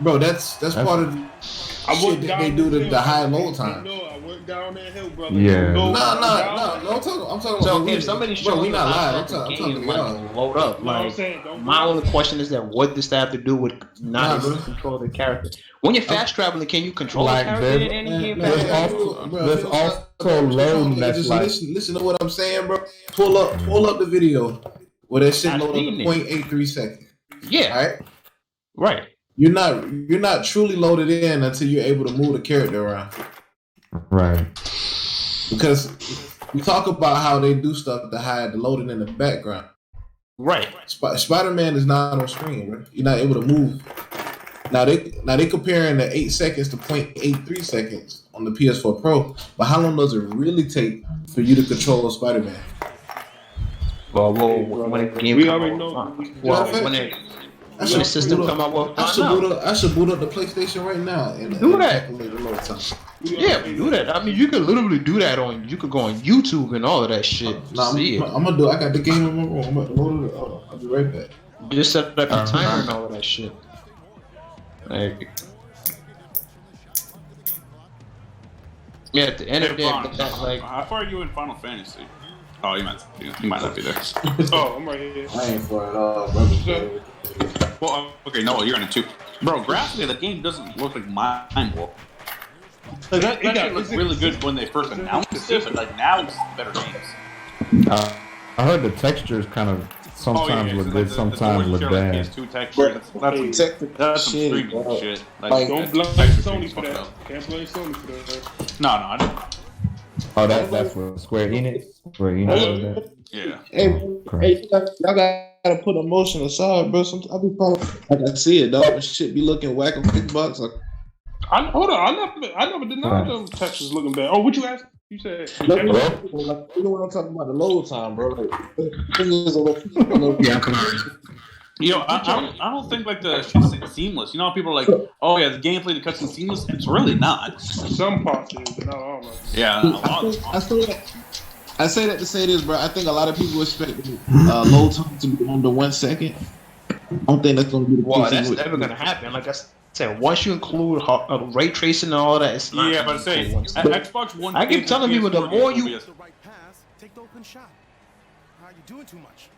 bro. That's part of the shit that they do the high load time. No, I went down that hill, brother. Yeah. No. I'm talking So about. if somebody Bro, shows we you not how live. fast I'm the talking game about load up, like my only question is that what does that have to do with not able to control the character? When you're fast traveling, can you control the character in any game? There's also loading that's like. Listen to what I'm saying, bro. Pull up the video where that shit loaded in 0.83 seconds. Yeah. Right. You're not truly loaded in until you're able to move the character around. Right. Because we talk about how they do stuff to hide the loading in the background. Right. Spider-Man is not on screen, bro. You're not able to move. Now they comparing the 8 seconds to 0.83 seconds on the PS4 Pro, but how long does it really take for you to control Spider-Man? Well, when the game when the system come out with I should boot up the PlayStation right now and do that. Yeah, do that. I mean, you can literally do that you could go on YouTube and all of that shit. I'm gonna do. I got the game in my room. I'm about to load it. I'll be right back. Just set up the timer and all of that shit. Like, yeah, at the end of the day, like, how far are you in Final Fantasy? Oh, you might not be there. Oh, I'm right here. I ain't for it all, brother. Well, okay, no, you're in it too, bro. Graphically, the game doesn't look like Mind War. That shit looked really good when they first announced it, but like now it's better games. I heard the textures kind of sometimes look good, sometimes look bad. PS2 texture. That's some streaming shit. Like, don't blame Sony for that. Can't blame Sony for that. No, I don't. Oh, that's what Square Enix. Yeah. Hey, y'all gotta put emotion aside, bro. I'll be probably like I see it, dog. Shit be looking whack on Xbox. Like, hold on, I never denied them textures looking bad. Oh, what you asked? You said. You know what I'm talking about? The load time, bro. Yeah, come on. You know, I don't think like the shit's seamless. You know how people are like, oh yeah, the gameplay, the cutscene seamless. It's really not. Some parts is, but no, I don't know. Yeah, I say that to say this, bro. I think a lot of people expect load time to be under 1 second. I don't think that's gonna be the case. Well, that's never gonna happen. Like I said, once you include ray tracing and all that, it's not. Yeah, but say Xbox One. I keep telling people the more you. You're doing too much.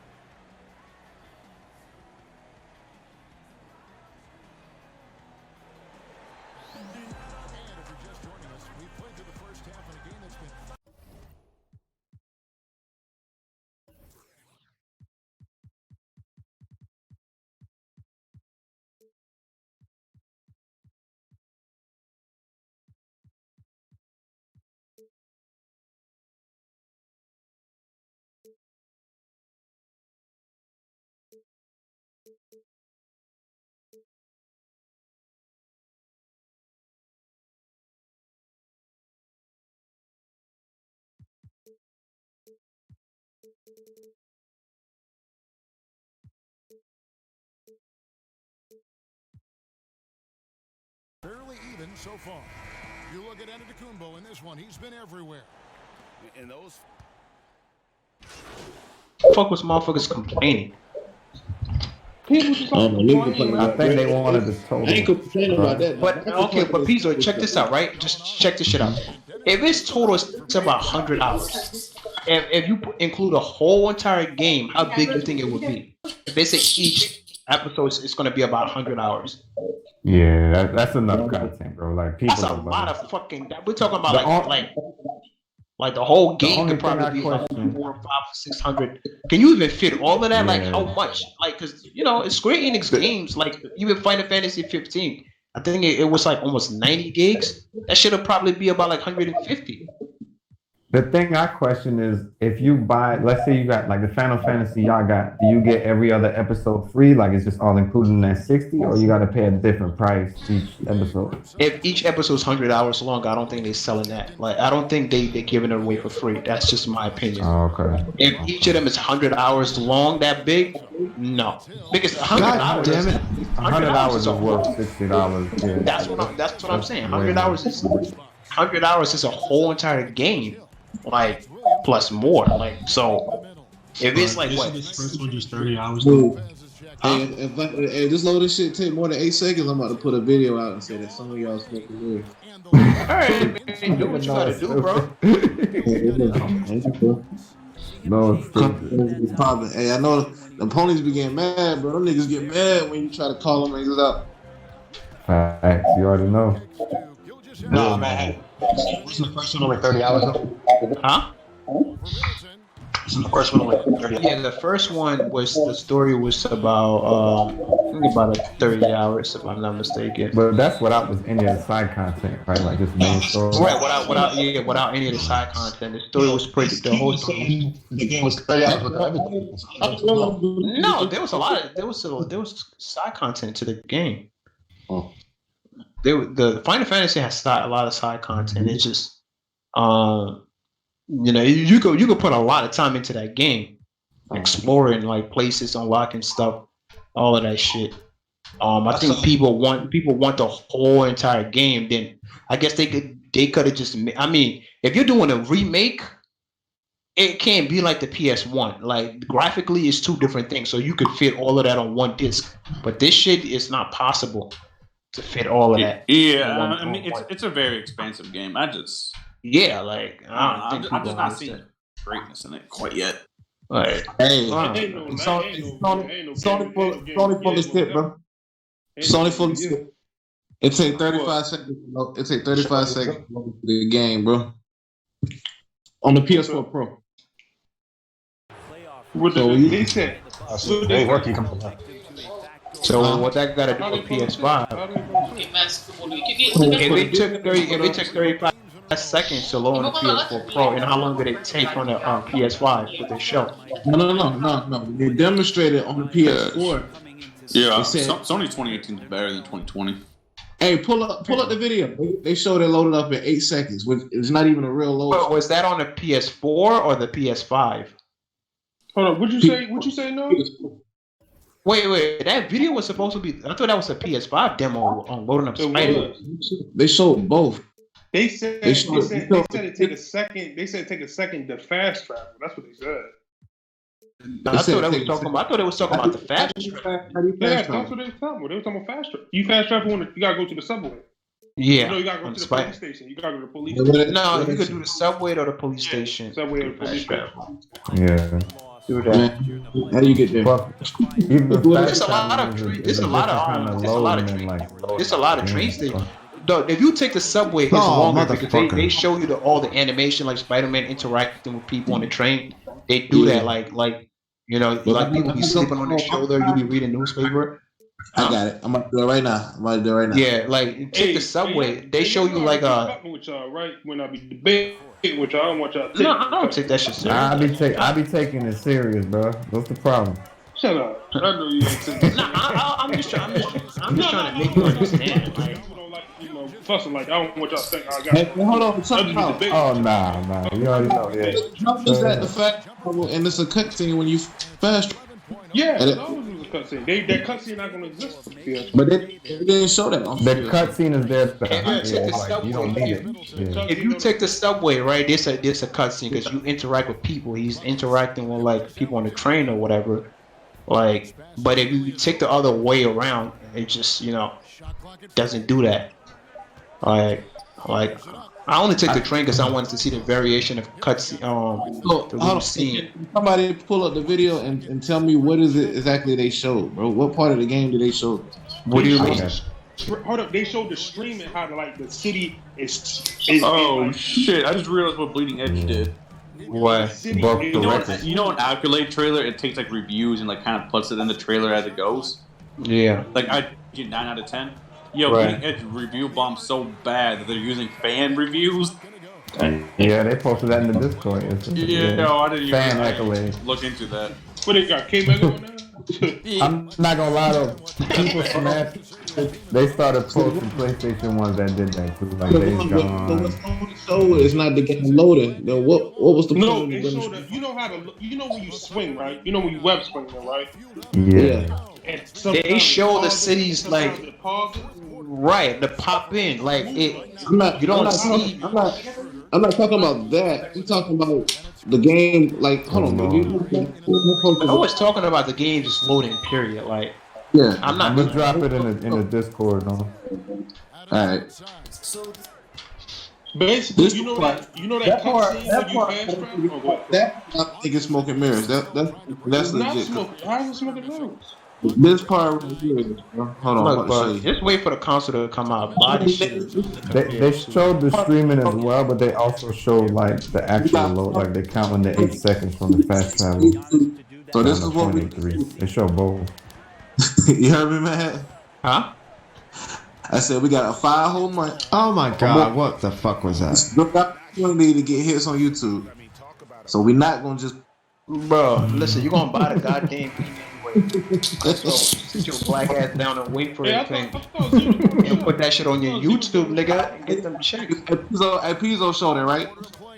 And if you're just joining us, we played to the first half in a game that's been. Fairly even so far. You look at Antetokounmpo in this one. He's been everywhere. In those. Fuck was motherfuckers complaining? I think they wanted the total. I ain't complaining about that. But okay, but Pizzo, check this out, right? Just check this shit out. If it's total, it's about 100 hours. If you include a whole entire game, how big do you think it would be? If they say each episode is going to be about 100 hours. Yeah, that's enough content, bro. Like people. That's a lot of fucking. We're talking about like the whole game could probably be like 400, 500, 600. Can you even fit all of that? Yeah. Like how much? Like, cause it's Square Enix games. Like even Final Fantasy 15. I think it was like almost 90 gigs. That should have probably be about like 150. The thing I question is, if you buy, let's say you got like the Final Fantasy y'all got, do you get every other episode free? Like it's just all included in that 60, or you got to pay a different price each episode? If each episode's 100 hours long, I don't think they're selling that. Like I don't think they're giving it away for free. That's just my opinion. Oh, okay. If each of them is 100 hours long, that big, no. Because 100 hours, damn it, 100 hours is worth $60. Yeah. That's what I'm saying. 100 hours is a whole entire game. Like plus more, like so. If it's like what? This first one just 30 hours. Hey, if this load of shit take more than 8 seconds, I'm about to put a video out and say that some of y'all smoking weird. Alright, man, do what you gotta do, bro. No, it's popping. Hey, I know the ponies be getting mad, bro. Them niggas get mad when you try to call them niggas out. Facts, you already know. No, man. Wasn't the first one only 30 hours though? Huh? Wasn't the first one only 30 hours? Yeah, the first one was the story was about I think about 30 hours if I'm not mistaken. But that's without any of the side content, right? Like just main story. Right, without any of the side content. The story was pretty. The whole story. The game was 30 hours with everything. No, there was a lot of there was side content to the game. Oh. The Final Fantasy has a lot of side content. It's just, you could put a lot of time into that game, exploring like places, unlocking stuff, all of that shit. I think people want the whole entire game. Then I guess they could have just. I mean, if you're doing a remake, it can't be like the PS1. Like graphically, it's two different things. So you could fit all of that on one disc, but this shit is not possible to fit all of that. Yeah, I mean it's a very expensive game. I just I'm just not seeing greatness in it quite yet. Right. Hey, Sony full of shit, bro. Sony full of shit. It take 35 seconds. It take 35 seconds to load the game, bro. On the PS4 Pro. They working coming up. So what that got to do with PS5? If it took 35 seconds to load on the PS4 Pro, and how long did it take on the PS5 for the show? No. They demonstrated on the PS4. Yeah, Sony 2018 is better than 2020. Hey, pull up the video. They showed it loaded up in 8 seconds, which is not even a real load. But was that on the PS4 or the PS5? Hold on, what'd you say, no? Wait, that video was supposed to be. I thought that was a PS5 demo on loading up Spider. They showed both. They said it take a second. They said it take a second to fast travel. That's what they said. I thought it was talking about the fast travel. That's what they were talking about. They were talking about fast travel. You fast travel when you gotta go to the subway. Yeah. You gotta go to the police station. You gotta go to the police station. No, you could do the subway or the police station. Subway or the police station. Yeah. Do that. How do you get there? Even It's a lot of train stations. Though, if you take the subway, it's longer because they show you all the animation, like Spider-Man interacting with people on the train. They do that, like like people be sleeping on their shoulder. You be reading newspaper. I got it. I'm gonna do it right now. Yeah, like take the subway. They show you like with y'all, right? When I be debating with y'all, I don't want y'all. No, I don't take that shit serious. I be taking it serious, bro. What's the problem? Shut up. I know you ain't taking it. I'm just trying to make you understand. Like, fussing like I don't want y'all to think I got. Hey, hold on, something else. Oh nah. You already know. Yeah. Is that the fact? And it's a cutscene when you fast. Yeah, it always was a cutscene. That cutscene not gonna exist. But it didn't show that. The cutscene is there. You don't need it. If you take the subway, right, there's a cutscene because you interact with people. He's interacting with like people on the train or whatever. Like, but if you take the other way around, it just doesn't do that. Like I only take the train because I wanted to see the variation of cutscene. Somebody pull up the video and tell me what is it exactly they showed, bro. What part of the game did they show? What do you mean? Hold up, they showed the streaming how like the city is shit! I just realized what Bleeding Edge did. What? You know an Accolade trailer? It takes like reviews and like kind of puts it in the trailer as it goes. Yeah. Like I get 9 out of 10. Yo, Bleeding Edge review bombed so bad that they're using fan reviews. Yeah, they posted that in the Discord. I didn't fan even accolades. Look into that. What they got? K-Mega on that? I'm not gonna lie though. People smash. They started posting PlayStation ones that did that too. Like they show is not the game loaded. Then what was the point? No, they showed that you know how to. You know when you swing, right? You know when you web swing, right? Yeah. And they show the cities like the pop in like it. I'm not talking about that. I'm talking about the game. Like, hold on, I was talking about the game just loading. Period. Like, yeah, I'm gonna drop it in the Discord. No. All right. Basically, you know that cutscene when you fast that I think it's smoke and mirrors. That's legit. Not smoke. How is it smoking mirrors? This part right here. Hold on. Look, just wait for the console to come out. Body shit. They showed the streaming as well, but they also showed like the actual load. Like they counting the 8 seconds from the fast travel. So this is what they show both. You heard me, man? Huh? I said we got a 5 whole month. Oh my god! What the fuck was that? We need to get hits on YouTube. So we're not gonna just. Bro, listen, you're gonna buy the goddamn thing anyway. So sit your black ass down and wait for it thing. And put that shit on your YouTube, nigga, and get them checks. At Pizzo showed it, right?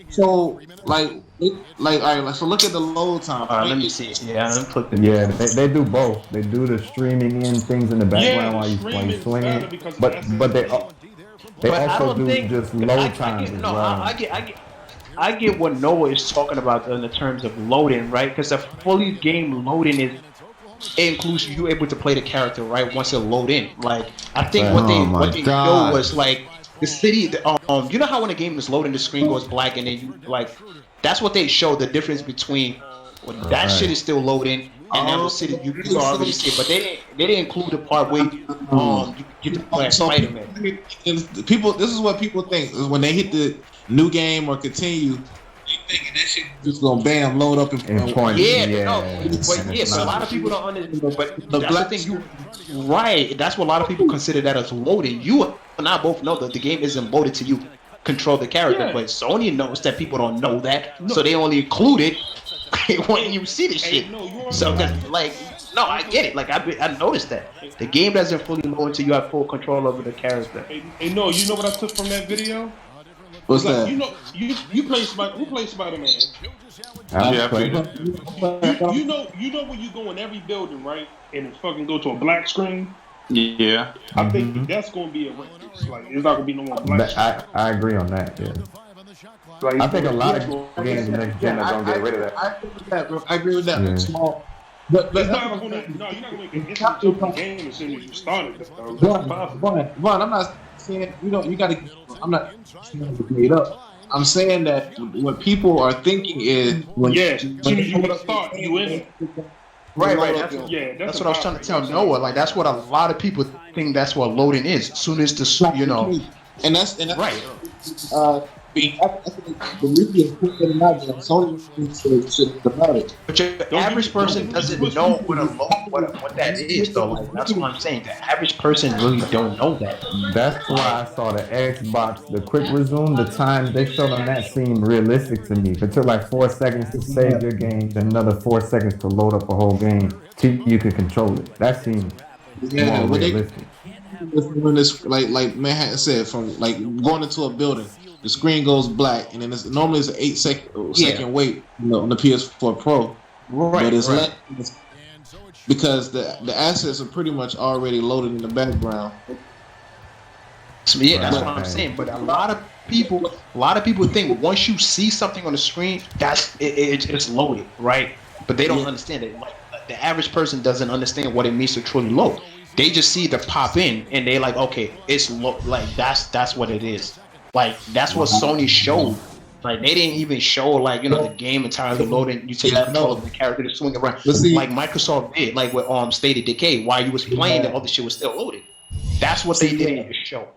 So, all right, so look at the load time. All right, let me see. Yeah, let me click the. Yeah, they do both. They do the streaming in things in the background while you swing it, but they also do just load times as well. I get what Noah is talking about in the terms of loading, right? Because a fully game loading it includes you able to play the character right once it load in. Like I think what they showed was like the city. You know how when a game is loading, the screen goes black, and then you like that's what they showed the difference between when that shit is still loading and now the city you can already see it. But they didn't include the part where you get to play Spider-Man. People, this is what people think is when they hit the new game or continue, they thinking that shit just gonna bam load up and point. But a lot of people don't understand. But that's the thing, right? That's what a lot of people consider that as loading. You and I both know that the game isn't loaded to you control the character, but Sony knows that people don't know that, so they only include it when you see the shit. So like. No, I get it. Like I noticed that the game doesn't fully load until you have full control over the character. Hey, no, you know what I took from that video? What's that? You know, you play Spider. Who plays Spider-Man? You know when you go in every building, right, and it fucking go to a black screen. Yeah. I think that's gonna be a race. Like it's not gonna be no more black. I agree on that. Yeah. Like, I think a lot of games next gen are gonna get rid of that. I agree with that. Yeah. Small. But you're not gonna make an instant game as soon as you start it. Vaughn, I'm not saying you gotta. I'm not saying it's made up. I'm saying that what people are thinking is when as soon as you start, you in it. Right. That's what I was trying to tell Noah. Like that's what a lot of people think. That's what loading is. As soon as the and that's right. The media is putting it out there. Sony shit about it. But your average person doesn't know what that is, though. Like that's what I'm saying. The average person really don't know that. That's why I saw the Xbox, the quick resume, the time they showed on that seemed realistic to me. It took like 4 seconds to save your game, then another 4 seconds to load up a whole game till you could control it. That seemed more realistic. When this, like Manhattan said, from like going into a building, the screen goes black, and then normally it's an 8 second wait on the PS4 Pro. Right. But it's less because the assets are pretty much already loaded in the background. So, that's what I'm saying. But a lot of people think once you see something on the screen, it's loaded, right? But they don't understand it. Like, the average person doesn't understand what it means to truly load. They just see the pop in, and they like, okay, it's like that's what it is. Like that's what Sony showed. Like they didn't even show like the game entirely loaded. You take control of the character to swing around, like Microsoft did, like with State of Decay. While you was playing, the other shit was still loaded. That's what they didn't even show.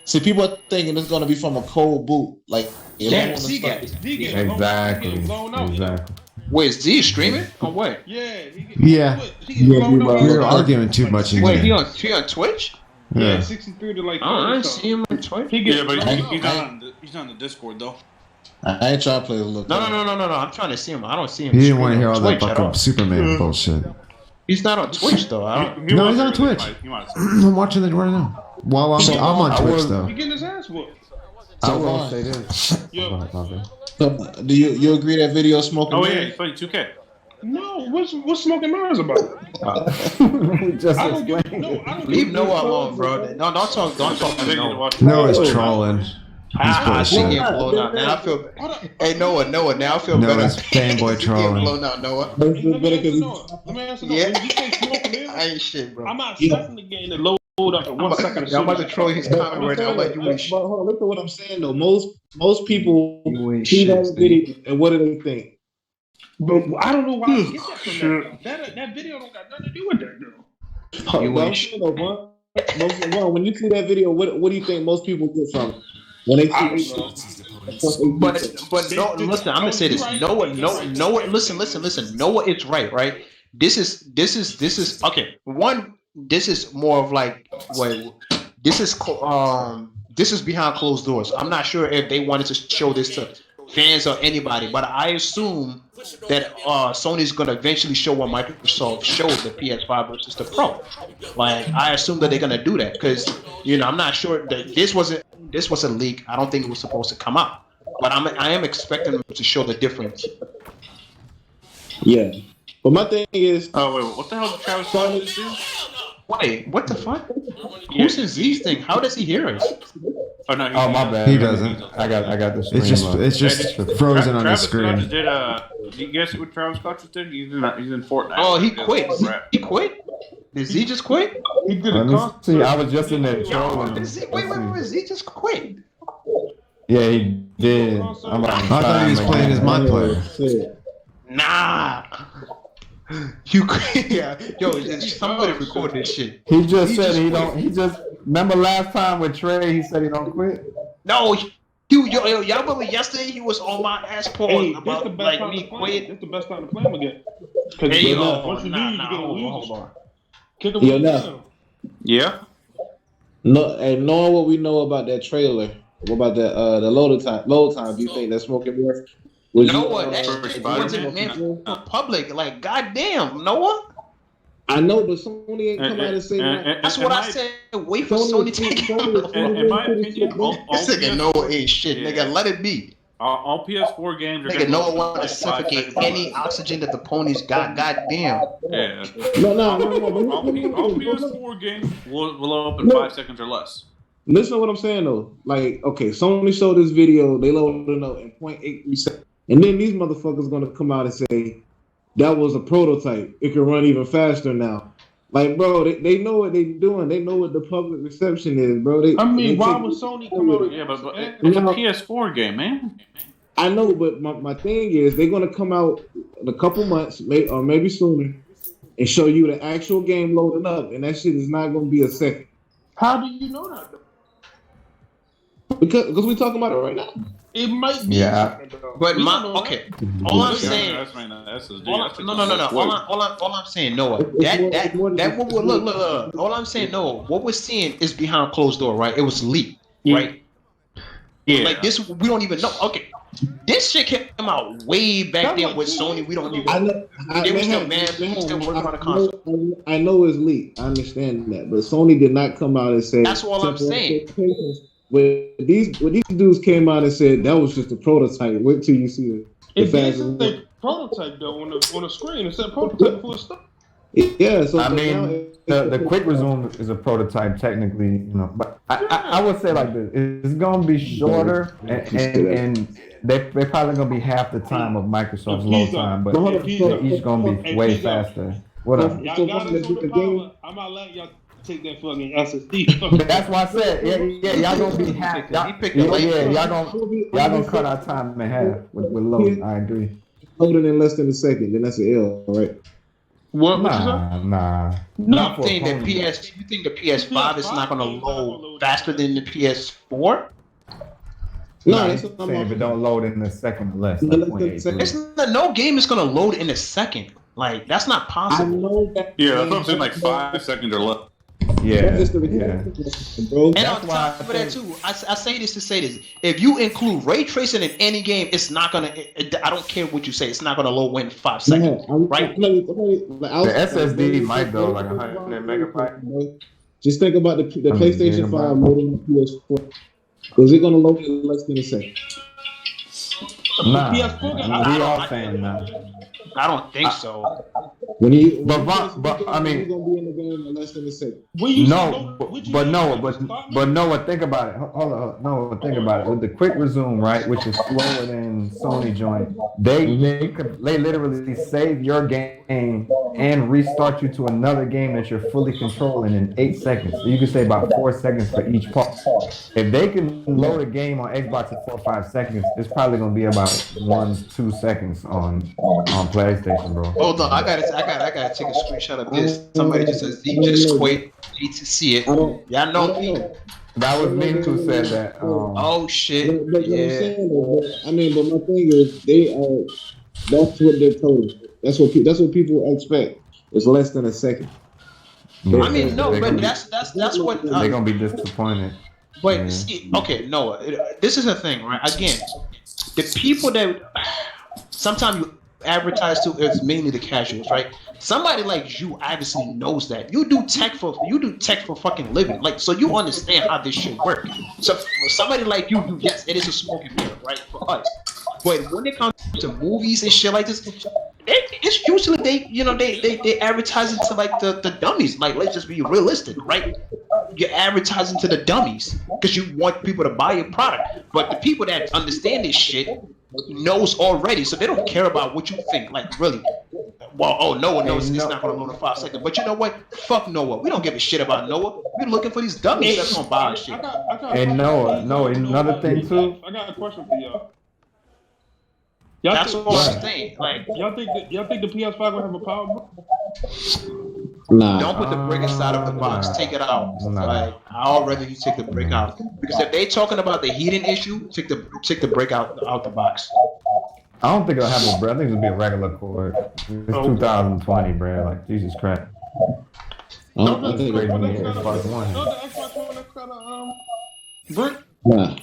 See, people are thinking it's gonna be from a cold boot, like exactly. Wait, is Z streaming or what? Yeah. We're arguing too much. Wait, he on Twitch? Yeah, 63 to like. I didn't see him on Twitch. But he's on the Discord though. I ain't trying to play a little. No. I'm trying to see him. I don't see him. You didn't want to hear all that fucking Superman bullshit. He's not on Twitch though. No, he's on Twitch. I'm watching it right now. While I'm on Twitch though. He getting his ass whooped. I will say this. So, do you agree that video smoking? Oh yeah, he's playing 2K. No, what's smoking mirrors about? Just I don't leave Noah alone, bro. No, don't talk to Noah. Noah's trolling. I think getting blown out. Now I feel. Hey Noah. Now I feel better. Noah's fanboy trolling. Blown out, Noah. Let me answer. Yeah. When you say smoking mirrors, I ain't shit, bro. I'm not stressing the game to load up in 1 second. I'm about to troll his comment right now. Like you ain't shit. But hold on, look at what I'm saying though. Most people see that video and what do they think? But I don't know why I get that from that video don't got nothing to do with that girl. When you see that video, what do you think most people get from it? When they see but no, listen, I'm gonna say this. Noah, listen. Noah is right? This is okay. One, this is more of like this is behind closed doors. I'm not sure if they wanted to show this to fans or anybody, but I assume that Sony's gonna eventually show what Microsoft showed the PS5 versus the Pro. Like I assume that they're gonna do that because I'm not sure that this was a leak. I don't think it was supposed to come out, but I am expecting them to show the difference. Yeah, but my thing is, oh wait, what the hell did Travis Scott do? Wait, what the fuck? Who's his Z's thing? How does he hear us? Oh no, my bad. He doesn't. I got the screen. It's just frozen on the screen. Did you guess what Travis Scott just did? He's in Fortnite. Oh, he quit. He quit? Did Z just quit? He did see, I was just in there trolling. Wait, Z just quit? Yeah, he did. I thought he was playing as my player. Nah. You quit? Yeah. Yo, somebody record this shit. He just said he don't. He just remember last time with Trey. He said he don't quit. No. Y'all remember yesterday he was on my ass pause about like me quit. It's the best time to play him again. There you go. Once you lose, you get to lose. Hold on. Kick him down. Yeah. No, and knowing what we know about that trailer, what about the load time? Do you think that smoking mirrors? Noah, that shit wasn't meant for public. Like, goddamn, Noah. I know, but Sony ain't come out and say that. That's what I said. Wait for Sony to take it. In my opinion, this nigga Noah ain't shit. Nigga, let it be. All PS4 games are nigga Noah want to suffocate any oxygen that the ponies got. Goddamn. Yeah. No. All PS4 games will blow up in 5 seconds or less. Listen to what I'm saying though. Like, okay, Sony showed this video. They loaded it up in 0.83 seconds. And then these motherfuckers gonna come out and say that was a prototype. It can run even faster now. Like, bro, they know what they're doing. They know what the public reception is, bro. Why would Sony come out? Yeah, but it's a PS4 game, man. I know, but my thing is, they're gonna come out in a couple months, or maybe sooner, and show you the actual game loading up, and that shit is not gonna be a second. How do you know that? Because we're talking about it right now. It might be. Yeah, but all I'm saying. No. All I'm saying, Noah. Look. All I'm saying, Noah. What we're seeing is behind closed door, right? It was leaked, right? Yeah. Like this, we don't even know. Okay, this shit came out way back then with Sony. We don't even. They were still working on the console. I know it's leaked. I understand that, but Sony did not come out and say. That's all I'm saying. When these dudes came out and said that was just a prototype. Wait till you see it. It said prototype though on the screen. It said prototype before it started. Yeah, so I mean, the quick resume is a prototype technically, but I would say like this: it's gonna be shorter, and they're probably gonna be half the time of Microsoft's load time, but they're each gonna be way faster. What up? Y'all got it the power. I'm gonna let y'all take that fucking SSD. That's why I said, yeah, y'all gonna be half. Y'all gonna cut our time in half with load. I agree. Loading in less than a second, then that's an L, right? Nah. No, I'm saying that you think the PS5 is not going to load faster than the PS4? No, that's what I'm saying. If it don't load in a second or less. No game is going to load in a second. Like, that's not possible. I know that. Yeah, that's what I'm saying, like 5 seconds or less. Yeah. Bro. And on top of that too, I say this to say this: if you include ray tracing in any game, it's not gonna. I don't care what you say; it's not gonna load within 5 seconds, right? The SSD might go like 100 megabytes. Just think about the PlayStation 5 loading the PS4. Is it gonna load in less than a second? Nah, we all saying nah. I don't think so. But I mean, he's gonna be in the game in less than a second. But Noah, think about it. Hold on, Noah, think about it. With the quick resume, right, which is slower than Sony joint, they literally save your game and restart you to another game that you're fully controlling in 8 seconds. So you can say about 4 seconds for each part. If they can load a game on Xbox in 4 or 5 seconds, it's probably gonna be about 1-2 seconds on PlayStation, bro. Hold on, I gotta take a screenshot of this. Somebody just says Z just quit. Need to see it. Y'all know me. That was me who said that. Oh shit! But yeah. But my thing is, that's what they're told. That's what people expect. It's less than a second. I mean, no, but that's what they're gonna be disappointed. But see, okay, Noah, this is the thing, right? Again, the people that sometimes you advertise to is mainly the casuals, right? Somebody like you obviously knows that you do tech for fucking living, like, so you understand how this shit works. So for somebody like you, yes, it is a smoking mirror, right, for us. But when it comes to movies and shit like this, it's usually they advertising to like the dummies. Like, let's just be realistic, right? You're advertising to the dummies because you want people to buy your product. But the people that understand this shit knows already, so they don't care about what you think. Like, really, well, Noah knows it's not gonna load in 5 seconds. But you know what? Fuck Noah. We don't give a shit about Noah. We're looking for these dummies that's gonna buy shit. And Noah, another thing too. I got a question for y'all. That's what I'm saying. Like, y'all think the PS5 will have a power brick? Nah. Don't put the brick inside of the box. Take it out. Like, I'd rather you take the brick out, because if they talking about the heating issue, take the brick out the box. I don't think it'll have a brick. I think it'll be a regular cord. It's 2020, bro. Like, Jesus Christ. I think it's crazy. Xbox One. No, the Xbox One that's got a brick. Nah,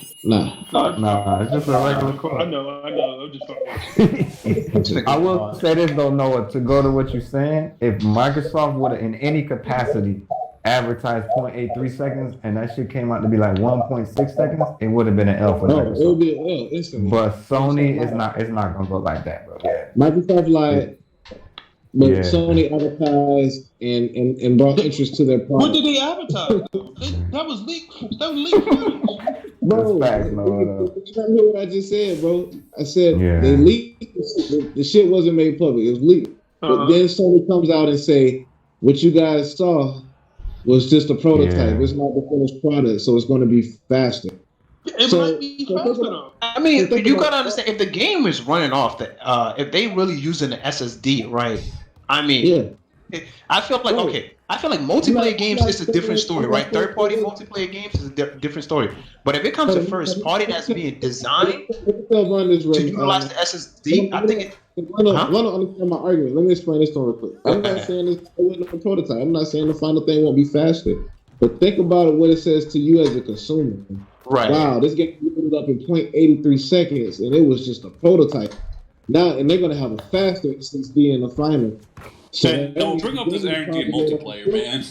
it's just a regular cord. I know. I'm just fucking. I will say this though, Noah, to go to what you're saying, if Microsoft would have in any capacity advertised 0.83 seconds and that shit came out to be like 1.6 seconds, it would have been an L for Microsoft. It would be an L instantly. But Sony it's not gonna go like that, bro. Yeah. Microsoft lied. But Sony advertised and brought interest to their product. What did they advertise? That was leaked. Bro, facts, you hear what I just said, bro? I said they leaked. The shit wasn't made public. It was leaked. But then Sony comes out and say, what you guys saw was just a prototype. Yeah. It's not the finished product, so it's going to be faster. It might be faster though. I mean, you gotta understand if the game is running off if they really using the SSD, right? I mean, I feel like multiplayer games is a different story, right? Third party multiplayer games is a different story. But if it comes to first party that's being designed to utilize the SSD, I think it. Why don't understand my argument? Let me explain this to him real quick. I'm not saying it's a prototype. I'm not saying the final thing won't be faster. But think about what it says to you as a consumer. Right. Wow, this game ended up in 0.83 seconds, and it was just a prototype. Now, and they're gonna have a faster SSD in the final. So don't bring up this guaranteed multiplayer, man.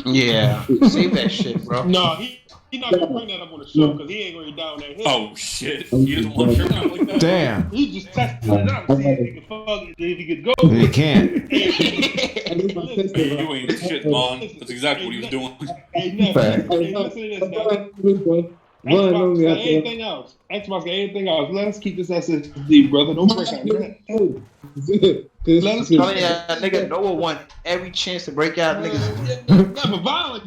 Yeah, save that shit, bro. No, he's not gonna bring that up on the show because he ain't gonna be down that hill. Oh shit! He doesn't want to turn out like that. Damn. He just tested it out to see if he could fuck it, if he could go. He can't. Hey, you ain't shit, man. That's exactly what he was doing. Hey, listen to this now. Xbox got anything else? Xbox got anything else? Let us keep this SSD, brother. Don't break out. Let us nigga, Noah want every chance to break out niggas.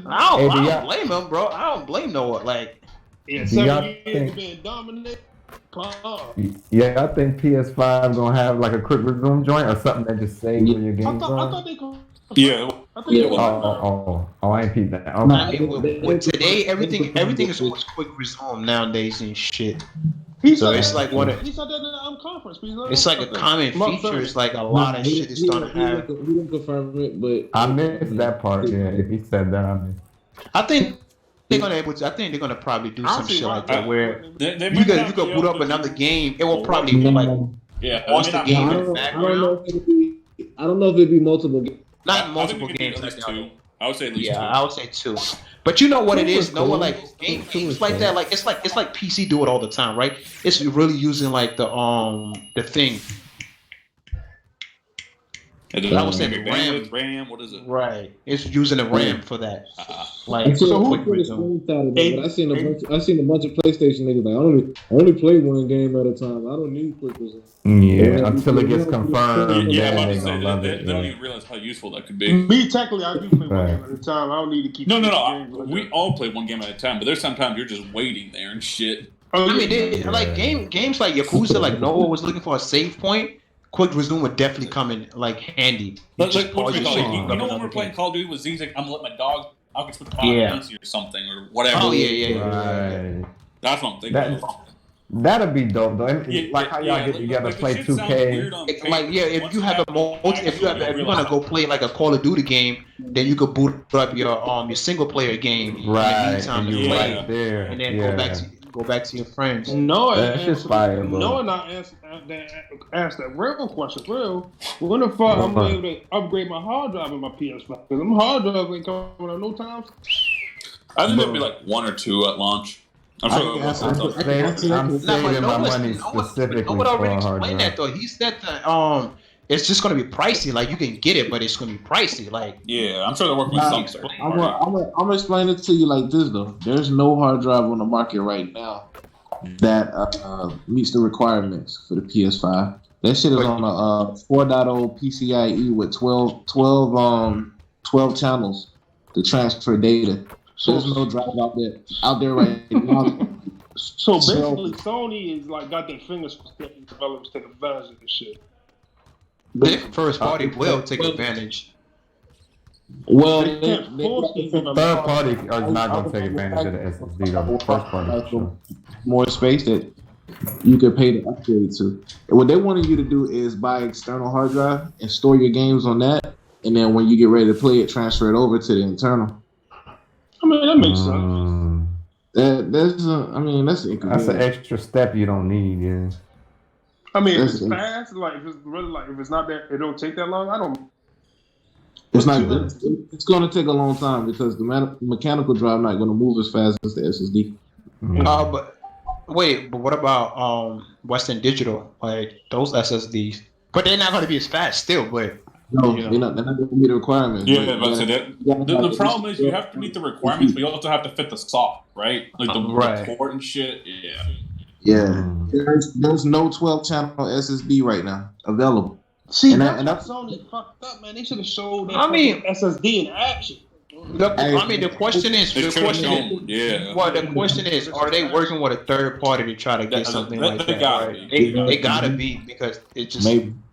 I don't blame him, bro. I don't blame Noah. Like, yeah, 7 years of being dominant. Yeah, I think PS5 gonna have like a quick resume joint or something that just saves when your game's on. I thought they could. Yeah. I ain't peeped that. Okay. I mean, with today, everything is always quick resume nowadays and shit. So it's like what he said that in the conference. It's like a common feature. It's like a lot of shit is starting to have. He didn't confirm it, but I missed that part. Yeah, if he said that, I missed. I think they're gonna probably do some shit like that where you could boot up another game. It will probably be like once the game in the background. I don't know if it'd be multiple games. Not multiple games. Like two. I would say at least two. I would say two. But you know what it is? No one like games like that. Like it's like PC do it all the time, right? It's really using like the thing. I would say the RAM. What is it? Right. It's using the RAM for that. Like so I seen a bunch of PlayStation niggas like I only play one game at a time. I don't need quick resume. Yeah, until it gets confirmed. Yeah, I'm about to say they don't even realize how useful that could be. Me technically, I do play one game at a time. I don't need to keep. No. We all play one game at a time, but there's sometimes you're just waiting there and shit. I mean, like games like Yakuza, like Noah was looking for a save point. Quick resume would definitely come in like handy. You know when we're playing Call of Duty with Z's, like, I'm gonna let my dog. I can switch to Final Fantasy or something or whatever. Oh yeah. Right. That's what I'm thinking. That'd be dope though. Like how y'all get together, play 2K. If you have if you're gonna go play like a Call of Duty game, then you could boot up your single player game. Right. In the meantime, and you right there. and then go back to your friends. No, that's just fire, bro. No, not ask that real question. Real. When the fuck I'm able to upgrade my hard drive in my PS5? Because them hard drives ain't coming out no time. I think there'd be like one or two at launch. I'm saving my money specifically for a hard drive. That though. He said that it's just gonna be pricey. Like you can get it, but it's gonna be pricey. Like yeah, I'm sure they're working with some sort. I'm gonna explain it to you like this though. There's no hard drive on the market right now that meets the requirements for the PS5. That shit is on a 4.0 PCIe with 12 channels to transfer data. So there's no drive out there right now. So basically, Sony is like got their fingers in developers take advantage of this shit. The first party will take advantage. Well, third party are not going to take advantage of the SSD. Though. First party, sure. More space that you could pay to upgrade to. And what they wanted you to do is buy external hard drive and store your games on that, and then when you get ready to play it, transfer it over to the internal. I mean, that makes sense. That's an extra step you don't need. Yeah. I mean, if it's fast, like if it's really like if it's not that, it don't take that long. I don't. It's not. It's going to take a long time because the mechanical drive not going to move as fast as the SSD. But what about Western Digital? Like those SSDs, but they're not going to be as fast still. But no, they're not going to meet the requirements. Yeah, but the problem is you have to meet the requirements, but you also have to fit the soft, right? Like the port and shit. Yeah. Yeah. There's no 12 channel SSD right now available. See, that's Sony fucked up, man. They should have showed that SSD in action. The question is, the question is, are they working with a third party to try to get something like that? They gotta be, because it just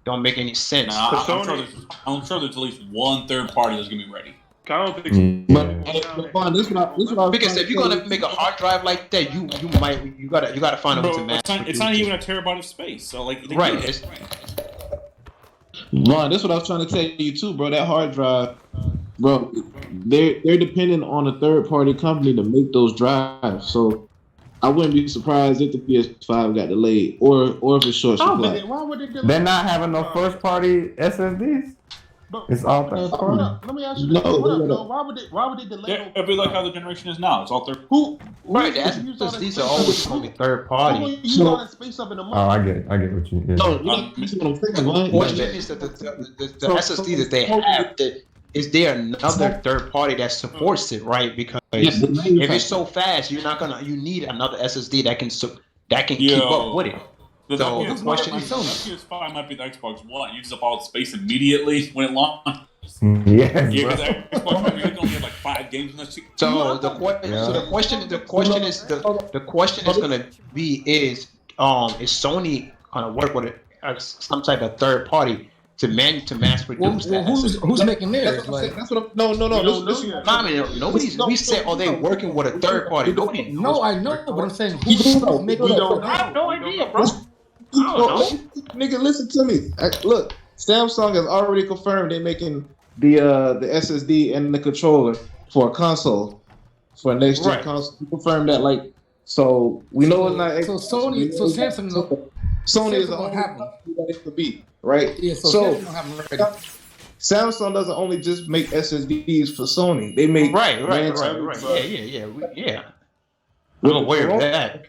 don't make any sense. I'm sure there's at least one third party that's gonna be ready. I don't think so. Because if you're gonna make a hard drive like that, you gotta find a way to match. It's not even a terabyte of space, so like right. Ron, that's what I was trying to tell you too, bro. That hard drive, bro, they're dependent on a third party company to make those drives. So I wouldn't be surprised if the PS5 got delayed or if it's short supply. Why would they delay? They're not having no first party SSDs. It's all third party. Let me ask you this. Why would they delay? Yeah, it'd be like how the generation is now. It's all third. Right, these are always going to be third party. I get what you. The question is that the SSD that they have, is there another third party that supports it, right? Because if it's so fast, you need another SSD that can keep up with it. So the question is, PS5 might be the Xbox One. It uses up all the space immediately when it launches. Yes. Yeah, because Xbox One only have like 5 games in that shit. So the question is going to be is Sony going to work with some type of third party to mass produce that? Who's making theirs? That's what we said, are they working with a third party? Nobody knows. No, I know, but I'm saying who's making it? I have no idea, bro. Nigga, listen to me. Look, Samsung has already confirmed they're making the SSD and the controller for a console, for a next gen console. We confirmed that, so we know it's not. So Samsung is the only company that it could be, right? Yeah. So Samsung don't have them ready. Samsung doesn't only just make SSDs for Sony. They make right. Yeah. I'm aware of that.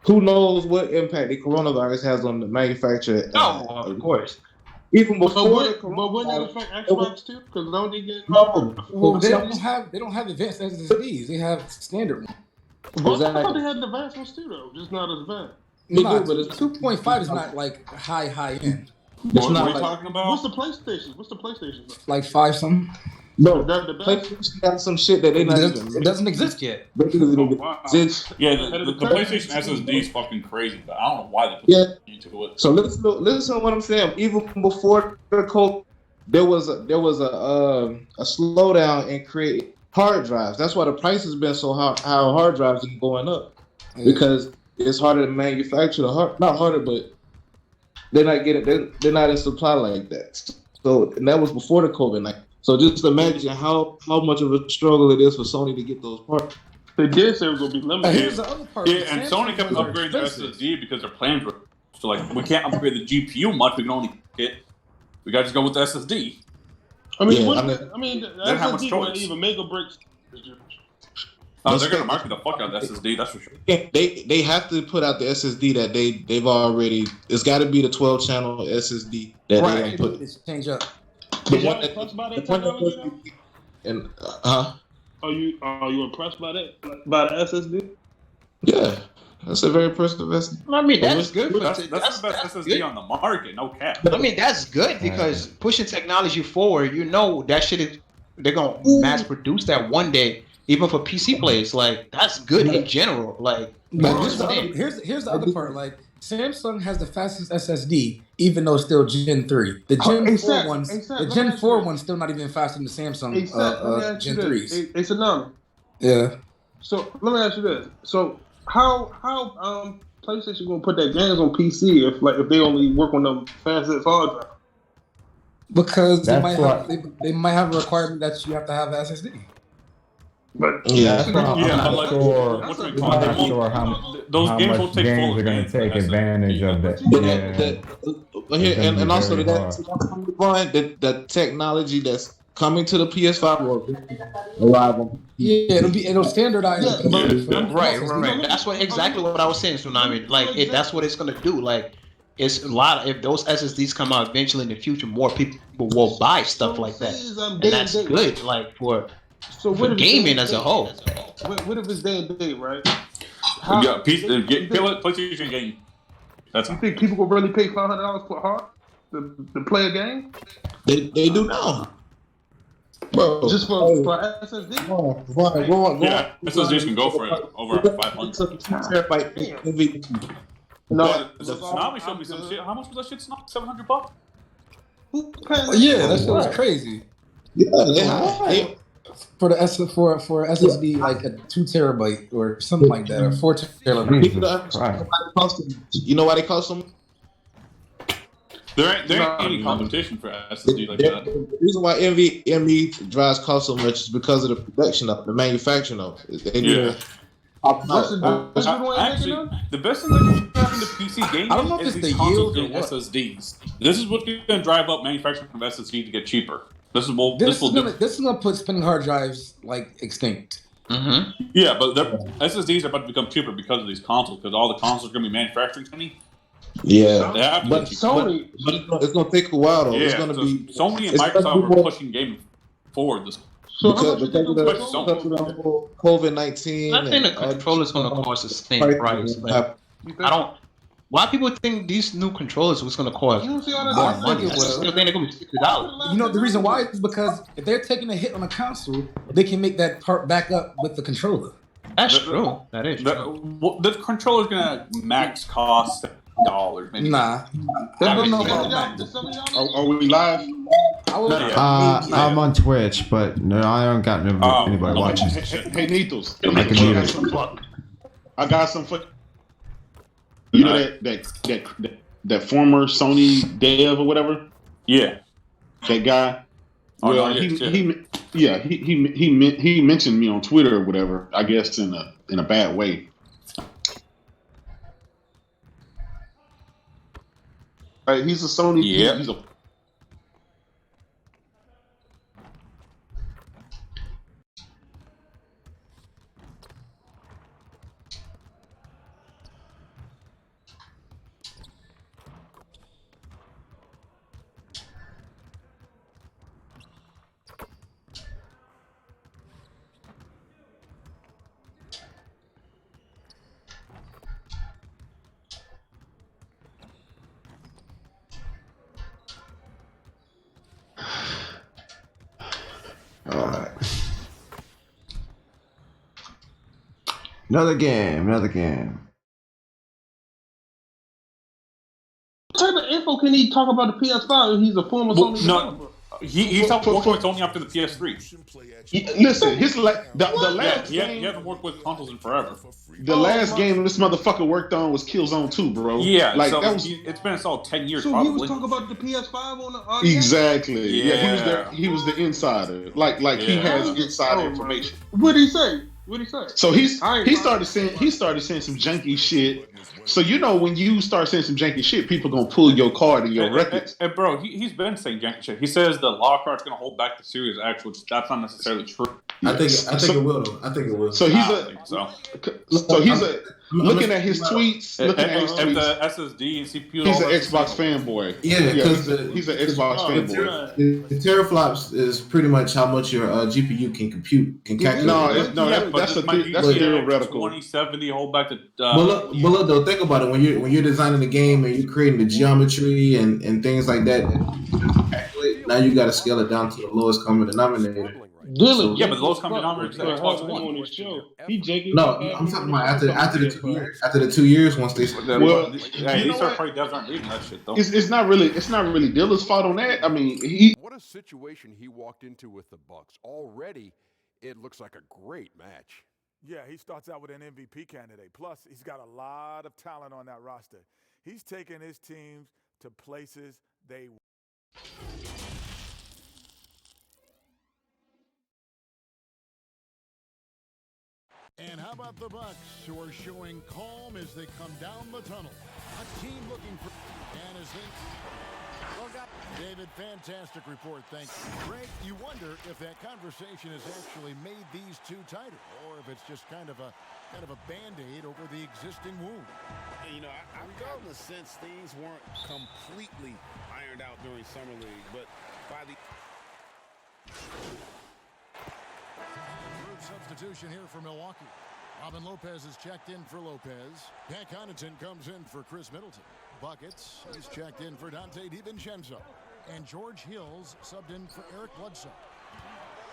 Who knows what impact the coronavirus has on the manufacturer? Of course. Even before but wouldn't that affect Xbox too? Because don't they get? Well, they don't have advanced SSDs. They have standard ones. I thought they had advanced ones too, though, just not as advanced. No, but 2.5 is not like high end. What are you talking about? What's the PlayStation? Like 5 something. No, the PlayStation got some shit that it doesn't exist yet. Yeah, the PlayStation SSD is fucking crazy, but I don't know why they put that into it. So listen to what I'm saying. Even before the COVID, there was a slowdown in creating hard drives. That's why the price has been so high. How hard drives are going up because it's harder to manufacture not harder, but they're not in supply like that. So and that was before the COVID night. So just imagine how much of a struggle it is for Sony to get those parts. They did say it was gonna be limited. Here's the other part. Yeah, and Sony kept upgrading the SSD because their plans were so we can't upgrade the GPU much. We can only we got to go with the SSD. The SSD wouldn't even make or break. They're gonna market the fuck out of the SSD. That's for sure. They have to put out the SSD that they've already. It's got to be the 12-channel SSD that they don't put. It's change up. Are you impressed by that technology? Are you impressed by that? By the SSD? Yeah, that's a very impressive SSD. I mean, that's good. That's the best SSD good on the market. No cap. I mean, that's good because pushing technology forward, that shit is they're gonna mass produce that one day, even for PC players. That's good in general. But here's the other part. Samsung has the fastest SSD, even though it's still Gen 3. The Gen 4 one's still not even faster than the Samsung Gen 3s. It's a number. Yeah. So let me ask you this: so how PlayStation gonna put their games on PC if they only work on them fastest hard drive? Because they might have a requirement that you have to have SSD. But I'm not sure those how games much will take games are going to take advantage of that. And also the technology that's coming to the PS5 will arrive on. Yeah, it'll standardize. Right. That's exactly what I was saying, Tsunami. That's what it's going to do. It's a lot. If those SSDs come out eventually in the future, more people will buy stuff like that, and that's good. For gaming as a whole. What if it's day and date, right? PlayStation game. You think people will really pay $500 for hard? to play a game? They do now. Bro, just for SSD? Yeah, SSDs can go for over 500. No, the Tsunami showed me some shit. How much was that shit? $700? Yeah, that shit was crazy. Yeah, for SSD like a 2 terabyte or something like that, or 4 terabyte. You know why they cost them? There ain't any competition for SSD like that. The reason why NVMe drives cost so much is because of the production of the manufacturing of it. Actually, the best thing that can happen to PC gaming is these consoles getting SSDs. This is what's going to drive up manufacturing of SSD to get cheaper. This is gonna put spinning hard drives like extinct. Mm-hmm. Yeah, but SSDs are about to become cheaper because of these consoles. Because all the consoles are going to be manufacturing company. Yeah, but Sony, it's going to take a while though. Yeah, it's going to be Sony and Microsoft are pushing gaming forward. Because of the COVID-19. I think the controller's going to cost the same price. I don't. Why people think these new controllers was going to cost more money? I still think they're going to be $60. You know, the reason why is because if they're taking a hit on a console, they can make that part back up with the controller. That's true. That is true. The controller's going to max cost $70. Maybe. Nah. Are we live? I'm on Twitch, but no, I don't got anybody watching. Hey, Nethos. I got some for you know that former Sony dev or whatever. Yeah, that guy. Well, he mentioned me on Twitter or whatever. I guess in a bad way. Right, he's a Sony. Yeah. He's a. Another game. What type of info can he talk about the PS5 if he's a former Sony developer? He's worked with Sony after the PS3. Listen, the last game... He hasn't worked with consoles in forever. The last game this motherfucker worked on was Killzone 2, bro. Yeah, like so that was. It's been 10 years. So probably. He was talking about the PS5 on the. Exactly. Yeah, he was there. He was the insider. Like he has insider information. What did he say? So he started saying some janky shit. So you know when you start saying some janky shit, people gonna pull your card and your records. And bro, he's been saying janky shit. He says the Lockhart gonna hold back the Series X, which that's not necessarily true. I think it will. Though. I think it will. So he's looking at his tweets. If the SSD and CPU. He's an Xbox fanboy. Yeah, because he's an Xbox fanboy. The teraflops is pretty much how much your GPU can calculate. That's theoretical. 2070 hold back to. But look though, think about it. When you're designing the game and you're creating the geometry and things like that, now you got to scale it down to the lowest common denominator. Yeah, but the lowest common denominator is the Xbox One. No, I'm talking about after the 2 years. After the 2 years, once they these third-party devs aren't reading that shit though. It's not really Dilla's fault on that. I mean, what a situation he walked into with the Bucks. Already, it looks like a great match. Yeah, he starts out with an MVP candidate. Plus, he's got a lot of talent on that roster. He's taken his teams to places they. And how about the Bucks, who are showing calm as they come down the tunnel? A team looking for... And as they... David, fantastic report, thank you. Greg, you wonder if that conversation has actually made these two tighter, or if it's just kind of a Band-Aid over the existing wound. You know, I've gotten the sense things weren't completely ironed out during Summer League, but by the... Substitution here for Milwaukee. Robin Lopez is checked in for Lopez. Pat Connaughton comes in for Chris Middleton. Buckets, he's checked in for Dante DiVincenzo. And George Hills subbed in for Eric Bledsoe.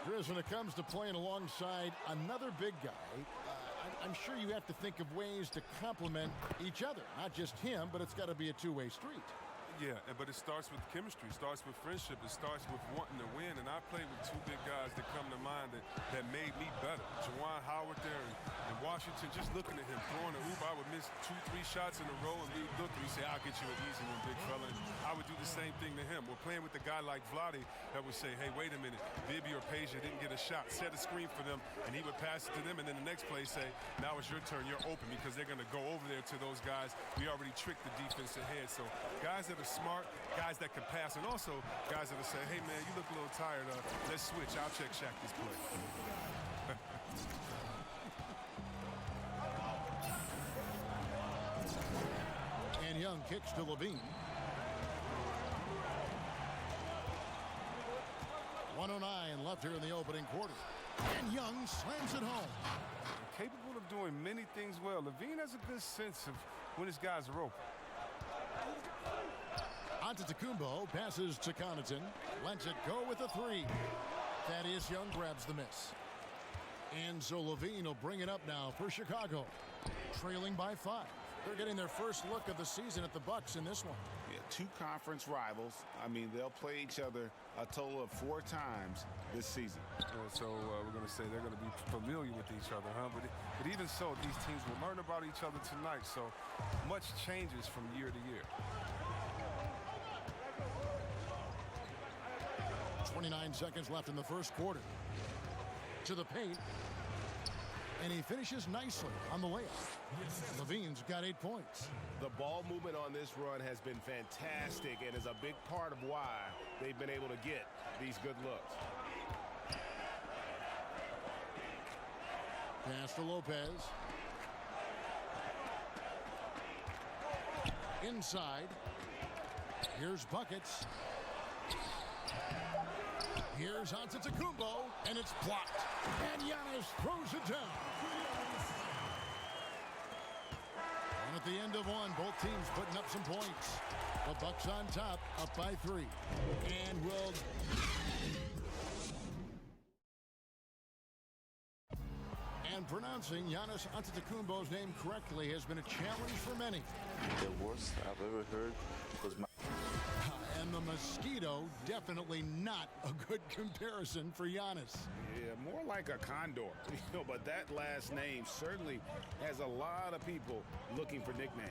Chris, when it comes to playing alongside another big guy, I'm sure you have to think of ways to complement each other. Not just him, but it's got to be a two-way street. Yeah, but it starts with chemistry. It starts with friendship. It starts with wanting to win. And I played with two big guys that come to mind that made me better. Juwan Howard there in Washington, just looking at him, throwing a hoop. I would miss 2-3 shots in a row, and we'd look and he'd say, I'll get you an easy one, big fella. And I would do the same thing to him. We're playing with a guy like Vlade that would say, hey, wait a minute, Bibby or Peja didn't get a shot. Set a screen for them, and he would pass it to them. And then the next play say, now it's your turn. You're open, because they're going to go over there to those guys. We already tricked the defense ahead. So guys that are smart, guys that can pass, and also guys that will say, hey, man, you look a little tired. Let's switch. I'll check Shaq this play. And Young kicks to Levine. 1:09 left here in the opening quarter. And Young slams it home. Capable of doing many things well. Levine has a good sense of when his guys are open. Antetokounmpo passes to Connaughton. Lets it go with a three. Thaddeus Young grabs the miss. And so Levine will bring it up now for Chicago. Trailing by 5. They're getting their first look of the season at the Bucks in this one. Yeah, 2 conference rivals. I mean, they'll play each other a total of 4 times this season. So we're going to say they're going to be familiar with each other, huh? But even so, these teams will learn about each other tonight. So much changes from year to year. 29 seconds left in the first quarter. To the paint. And he finishes nicely on the layup. Levine's got 8 points. The ball movement on this run has been fantastic and is a big part of why they've been able to get these good looks. Pass to Lopez. Inside. Here's buckets. Here's Antetokounmpo, and it's blocked. And Giannis throws it down. And at the end of one, both teams putting up some points. The Bucks on top, up by 3. And will... And pronouncing Giannis Antetokounmpo's name correctly has been a challenge for many. The worst I've ever heard was my... And the mosquito, definitely not a good comparison for Giannis. Yeah, more like a condor. But that last name certainly has a lot of people looking for nicknames.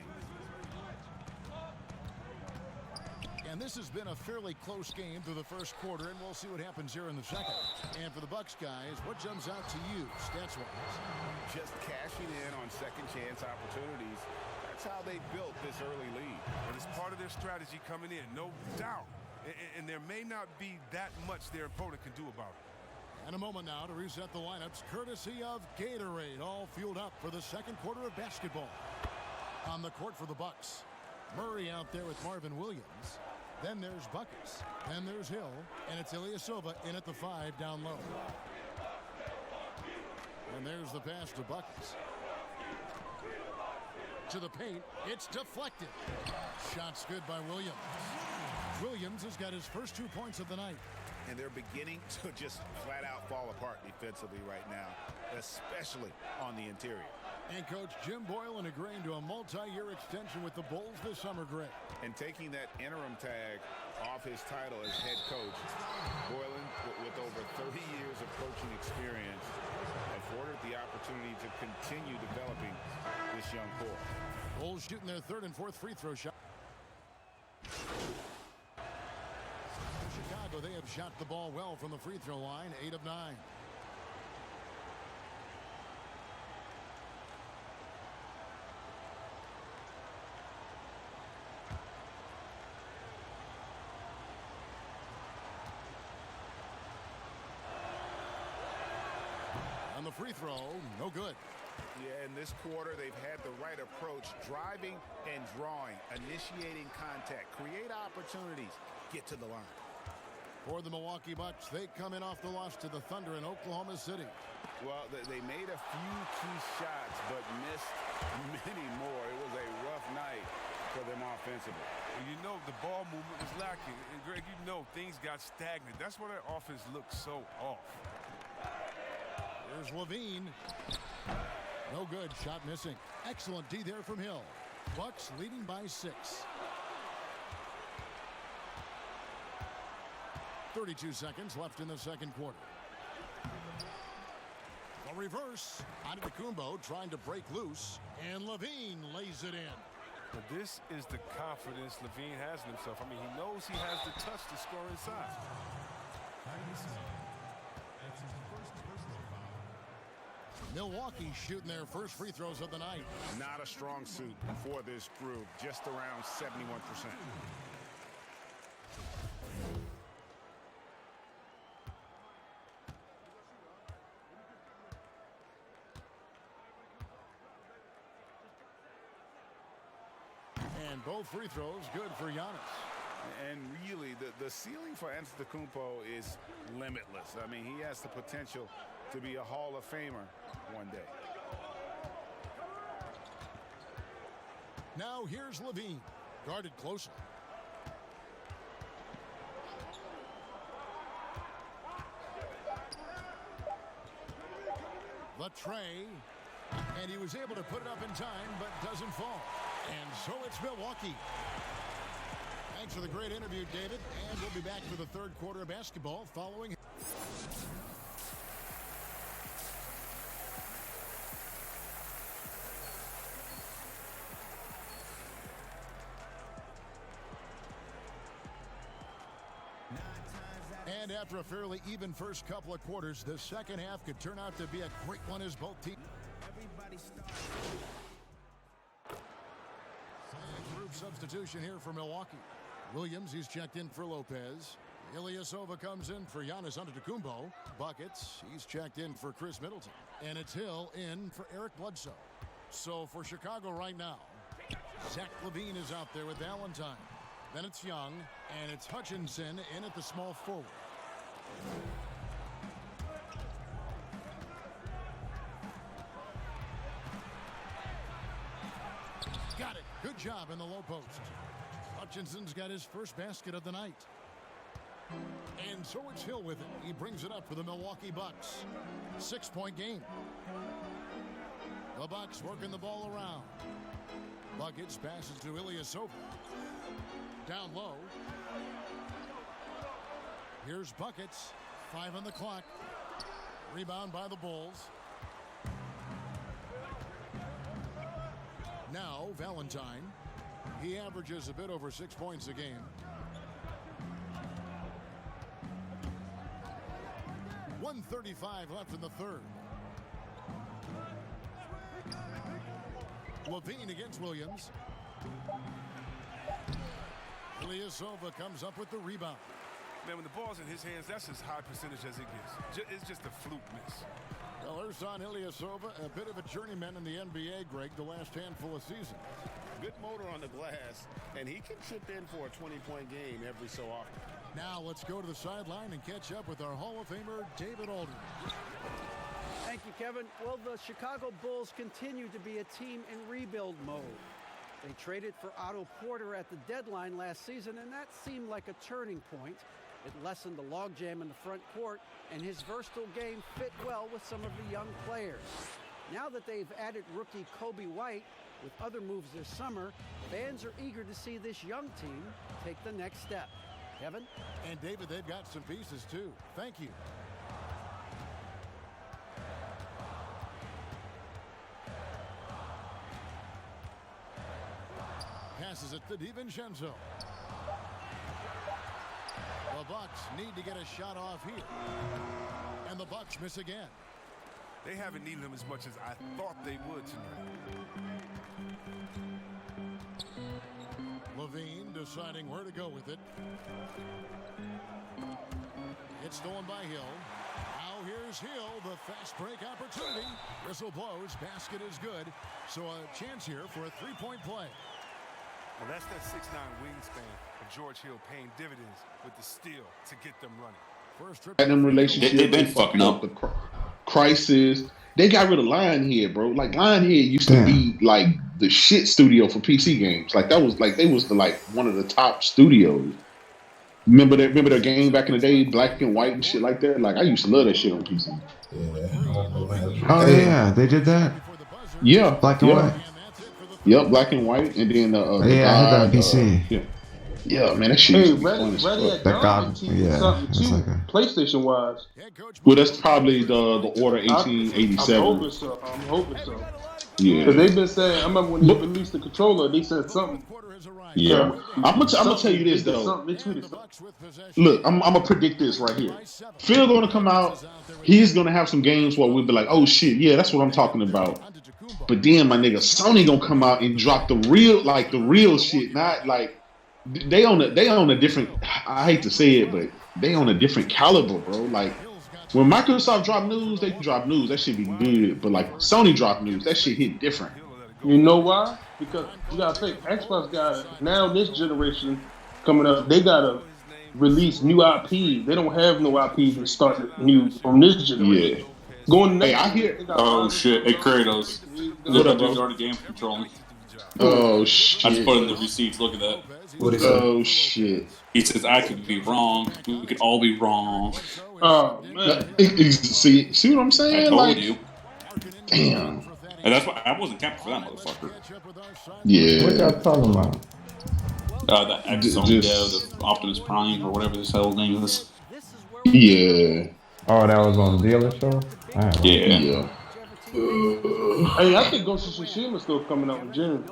And this has been a fairly close game through the first quarter, and we'll see what happens here in the second. And for the Bucks guys, what jumps out to you, stats-wise? Just cashing in on second chance opportunities. That's how they built this early lead. And it's part of their strategy coming in, no doubt. And there may not be that much their opponent can do about it. And a moment now to reset the lineups, courtesy of Gatorade, all fueled up for the second quarter of basketball. On the court for the Bucks, Murray out there with Marvin Williams. Then there's Buckets. Then there's Hill. And it's Ilyasova in at the 5 down low. And there's the pass to Buckets. To the paint. It's deflected. Shot's good by Williams. Williams has got his first 2 points of the night. And they're beginning to just flat out fall apart defensively right now, especially on the interior. And Coach Jim Boylen agreeing to a multi-year extension with the Bulls this summer, Greg. And taking that interim tag off his title as head coach, Boylen, with over 30 years of coaching experience, afforded the opportunity to continue developing this young core. Bulls shooting their 3rd and 4th free throw shot. Chicago, they have shot the ball well from the free throw line, 8 of 9. On the free throw, no good. Yeah, in this quarter, they've had the right approach, driving and drawing, initiating contact, create opportunities, get to the line. For the Milwaukee Bucks, they come in off the loss to the Thunder in Oklahoma City. Well, they made a few key shots, but missed many more. It was a rough night for them offensively. And you know, the ball movement was lacking. And Greg, you know, things got stagnant. That's why their offense looked so off. Here's LaVine. No good. Shot missing. Excellent D there from Hill. Bucks leading by 6. 32 seconds left in the second quarter. A reverse. Antetokounmpo trying to break loose. And LaVine lays it in. But this is the confidence LaVine has in himself. I mean, he knows he has the touch to score inside. Milwaukee shooting their first free throws of the night. Not a strong suit for this group, just around 71%. And both free throws good for Giannis. And really, the ceiling for Antetokounmpo is limitless. I mean, he has the potential to be a Hall of Famer one day. Now here's LaVine, guarded closely. The tray, and he was able to put it up in time, but doesn't fall. And so it's Milwaukee. Thanks for the great interview, David. And we'll be back for the third quarter of basketball following. And after a fairly even first couple of quarters, the second half could turn out to be a great one as both teams. Group substitution here for Milwaukee. Williams, he's checked in for Lopez. Ilyasova comes in for Giannis Antetokounmpo. Buckets, he's checked in for Chris Middleton. And it's Hill in for Eric Bledsoe. So for Chicago right now, Zach LaVine is out there with Valentine. Then it's Young, and it's Hutchinson in at the small forward. Got it. Good job in the low post. Hutchinson's got his first basket of the night. And so it's Hill with it. He brings it up for the Milwaukee Bucks. 6-point game. The Bucks working the ball around. Buckets passes to Ilyasova. Down low. Here's Buckets. 5 on the clock. Rebound by the Bulls. Now Valentine. He averages a bit over 6 points a game. 1:35 left in the third. LaVine against Williams. Ilyasova comes up with the rebound. Man, when the ball's in his hands, that's as high percentage as it gets. It's just a fluke miss. Well, Ersan Ilyasova, a bit of a journeyman in the NBA, Greg, the last handful of seasons. Good motor on the glass, and he can chip in for a 20-point game every so often. Now let's go to the sideline and catch up with our Hall of Famer, David Aldridge. Thank you, Kevin. Well, the Chicago Bulls continue to be a team in rebuild mode. They traded for Otto Porter at the deadline last season, and that seemed like a turning point. It lessened the logjam in the front court, and his versatile game fit well with some of the young players. Now that they've added rookie Kobe White with other moves this summer, fans are eager to see this young team take the next step. Kevin? And David, they've got some pieces too. Thank you. Passes it to DiVincenzo. The Bucks need to get a shot off here. And the Bucks miss again. They haven't needed him as much as I thought they would tonight. LaVine deciding where to go with it. It's stolen by Hill. Now here's Hill, the fast break opportunity. Whistle blows, basket is good. So a chance here for a three-point play. And that's that 6'9" wingspan of George Hill paying dividends with the steal to get them running. And them relationships, they've been fucking up. The crisis. They got rid of Lionhead, bro. Like Lionhead used to be like the shit studio for PC games. Like that was like they was the like one of the top studios. Remember their game back in the day, black and white and shit like that. Like I used to love that shit on PC. Oh yeah, they did that. Yeah, black and white. Yep, black and white, and then I had that on PC. Yeah, man, that shit. Hey, Ready that God, something too, PlayStation wise. Well, that's probably the Order 1887. I'm hoping so. Yeah, because they've been saying. I remember when they released the controller, they said something. Yeah, I'm gonna tell you this though. Look, I'm gonna predict this right here. Phil gonna come out. He's gonna have some games where we'll be like, oh shit, yeah, that's what I'm talking about. But then my nigga Sony gonna come out and drop the real shit, not like. They on a different. I hate to say it, but they on a different caliber, bro. Like when Microsoft drop news, they drop news. That should be good. But like Sony drop news, that shit hit different. You know why? Because you gotta think Xbox got now this generation coming up. They gotta release new IP. They don't have no IP to start new from this generation. Yeah. Going next. Hey, I hear. Oh shit! Hey Kratos. What up, bro? Already game controlling. Oh shit! I just put in the receipts. Look at that. Oh shit! He says I could be wrong. We could all be wrong. Oh man! See what I'm saying? I told you. Damn. And that's why I wasn't camping for that motherfucker. Yeah. What y'all talking about? The Exxon the Optimus Prime or whatever this hell name is. Yeah. Oh, that was on the dealer show. Yeah. Hey, I think Ghost of Tsushima is still coming out in June.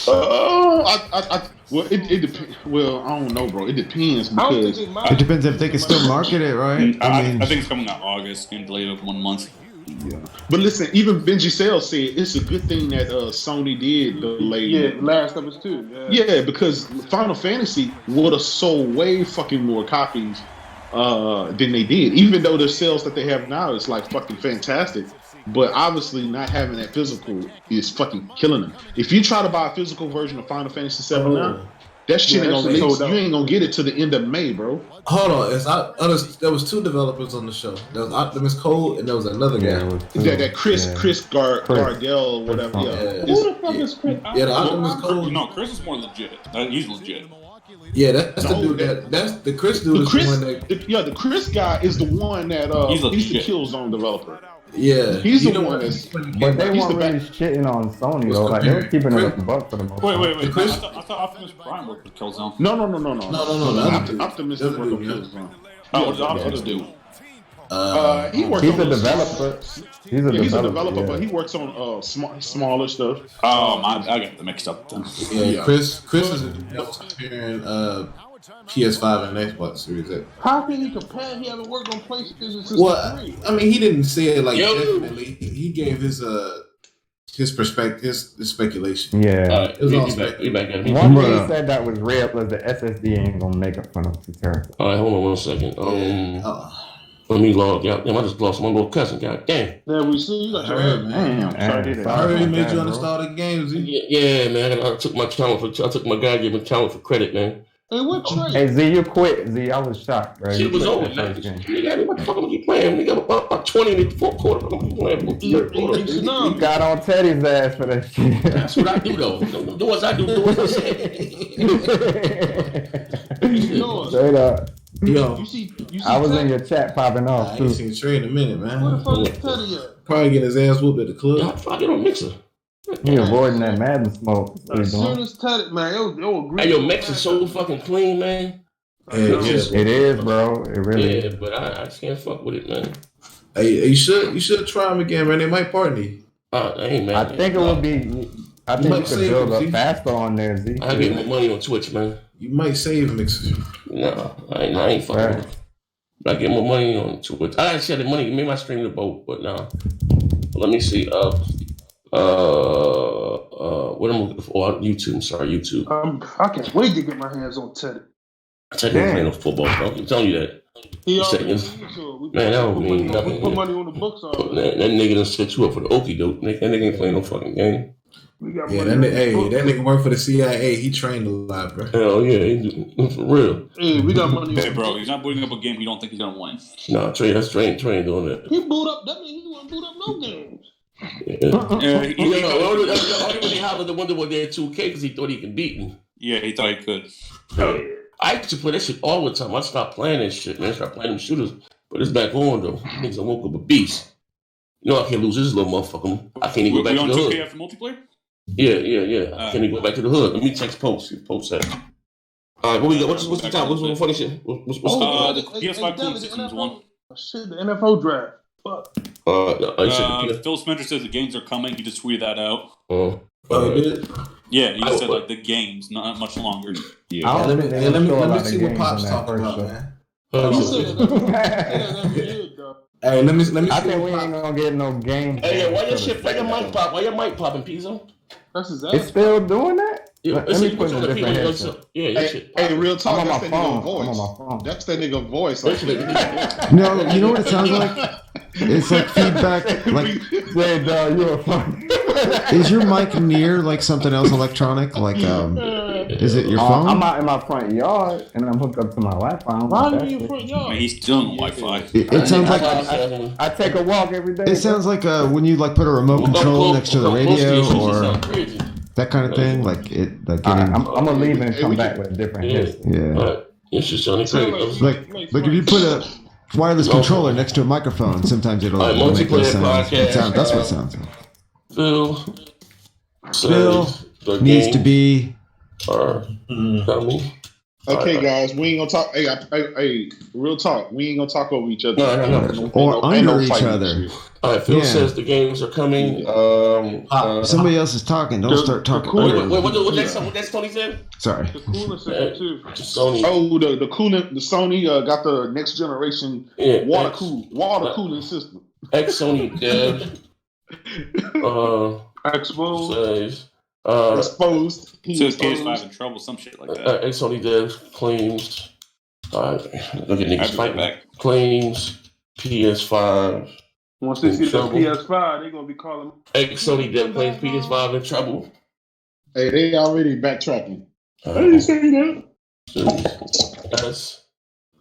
Well, it depends. Well, I don't know, bro. It depends because it depends if they can still market it, right? I think it's coming out August and delayed up 1 month. Yeah, but listen, even Benji Sales said it's a good thing that Sony did delay. Yeah, Last of Us 2. Yeah, because Final Fantasy would have sold way fucking more copies than they did. Even though the sales that they have now is like fucking fantastic. But obviously, not having that physical is fucking killing them. If you try to buy a physical version of Final Fantasy VII now, that shit ain't gonna release. You ain't gonna get it to the end of May, bro. Hold on, there was two developers on the show. There was Optimus Code and there was another guy. That Chris Gardell, whatever. Who the fuck is Chris? Yeah, the Optimus Code. No, Chris is more legit. He's legit. Yeah, that's the dude. That's the Chris dude. The Chris guy is the one that he's the Killzone developer. Yeah, he's the one that's. But they weren't really shitting on Sony though. Like they were keeping it up the buck for the most part. Wait. I thought Optimus Prime worked with Killzone. No. Optimus doesn't work with Killzone. What does Optimus do? He's a developer. He's a developer, but he works on smaller stuff. Oh, I got them mixed up then. Yeah, Chris is a developer comparing PS5 and Xbox Series X. How can he compare? He haven't worked on PlayStation since 3. I mean, he didn't say it like definitely. He gave his perspective, his speculation. Yeah, it was all speculation. One thing he said that was real was the SSD ain't gonna make up for no tutorial. All right, hold on 1 second. Let me log out. Damn, I just lost my little cousin. God damn. Yeah, we see you got your I already made you understand the games. Yeah, man. I took my talent I took my God given talent for credit, man. Hey, what trade? Hey, Z, you quit. Z, I was shocked, bro. Shit was over, man. What the fuck am I keep playing? Nigga, about 20 in the fourth quarter. I'm keep playing. You got on Teddy's ass for that shit. That's what I do, though. Do as I do. Do as I say. Straight up. Yo, you see I was in your chat popping off, I too. ain't seen Trey in a minute, man. Where the fuck is Teddy at? Probably getting his ass whooped at the club. I get on Mixer. He avoiding that Madden smoke. As soon as Teddy, man, yo, hey, your Mix is so fucking clean, man. It is, bro. It really is. But I just can't fuck with it, man. Hey, you should try them again, man. They might partner. Hey, man. I think it would be. I think you could build up faster on there, Z. I get my money on Twitch, man. You might save Mixer. No, I ain't fucking with it. I get more money on Twitch. I actually had the money. Maybe I stream the boat, but no. Let me see. What I'm looking for on YouTube. Sorry, YouTube. I can't wait to get my hands on Teddy. Teddy ain't playing no football, bro. I'm telling you that. Man, that don't mean nothing. We put money on the books. That nigga done set you up for the okie doke. That nigga ain't playing no fucking game. that nigga worked for the CIA. He trained a lot, bro. Hell yeah, he do, for real. Hey, we got money. Hey, bro, he's not booting up a game you don't think he's gonna win. Nah, that's Train doing that. He boot up. That means he won't boot up no games. Only happened the wonder what they had 2K because he thought he could beat me. Yeah, he thought he could. I used to play that shit all the time. I stopped playing that shit, man. I stopped playing them shooters. But it's back on, though. Niggas, I woke up a beast. You know I can't lose this little motherfucker. I can't even go back to the hood. We on 2K after multiplayer? Yeah. I can't even go back to the hood. Let me text Post. See if Post said. All right, what we got? What's the time? What's the funny shit? What's the PS5 Cooling Systems one? Shit, the NFL draft. Fuck. Phil Spencer says the games are coming. He just tweeted that out. Yeah, he just said like the games, not much longer. Yeah. Let me see what Pop's talking about, man. Hey, let me. I think we ain't gonna get no game. Hey, why your shit? Why your mic pop? Why your mic popping, Pizzo? That's exactly. It's still doing that. Yeah, let me put in a different headset. Hey, real talk. I'm on That's my that phone. nigga voice. I'm on my phone. That's that nigga voice. No, you know what it sounds like? It's like feedback. Like, hey, dog, you're funny. Is your mic near like something else electronic? Like, is it your phone? I'm out in my front yard and I'm hooked up to my Wi-Fi. Why are you in your front yard? Man, he's still on Wi-Fi. It sounds like I take a walk every day. it sounds like when you like put a remote control next to the radio or that kind of thing. Like it, like getting. I'm gonna leave and come back with a different headset. Yeah. It's just sounding crazy. Like if you put a wireless controller next to a microphone, sometimes it'll make those sounds. That's what it sounds like. Phil needs to be. Okay, guys, we ain't gonna talk. Hey, real talk. We aink gonna talk over each other. No. Or under each other. All right, Phil says the games are coming. Somebody else is talking. Don't start talking. What that's Tony said? Sorry. The cooler system too. Sony. Oh, the cooling. The Sony got the next generation water cooling system. Ex Sony dead. Exposed. Exposed. Says PS5 in trouble, some shit like that. Ex Sony dead claims. Look at niggas fighting back. Claims PS5. Once they see the PS5, they're gonna be calling. Ex Sony dead claims PS5 in trouble. Hey, they already backtracking. I didn't say that. That's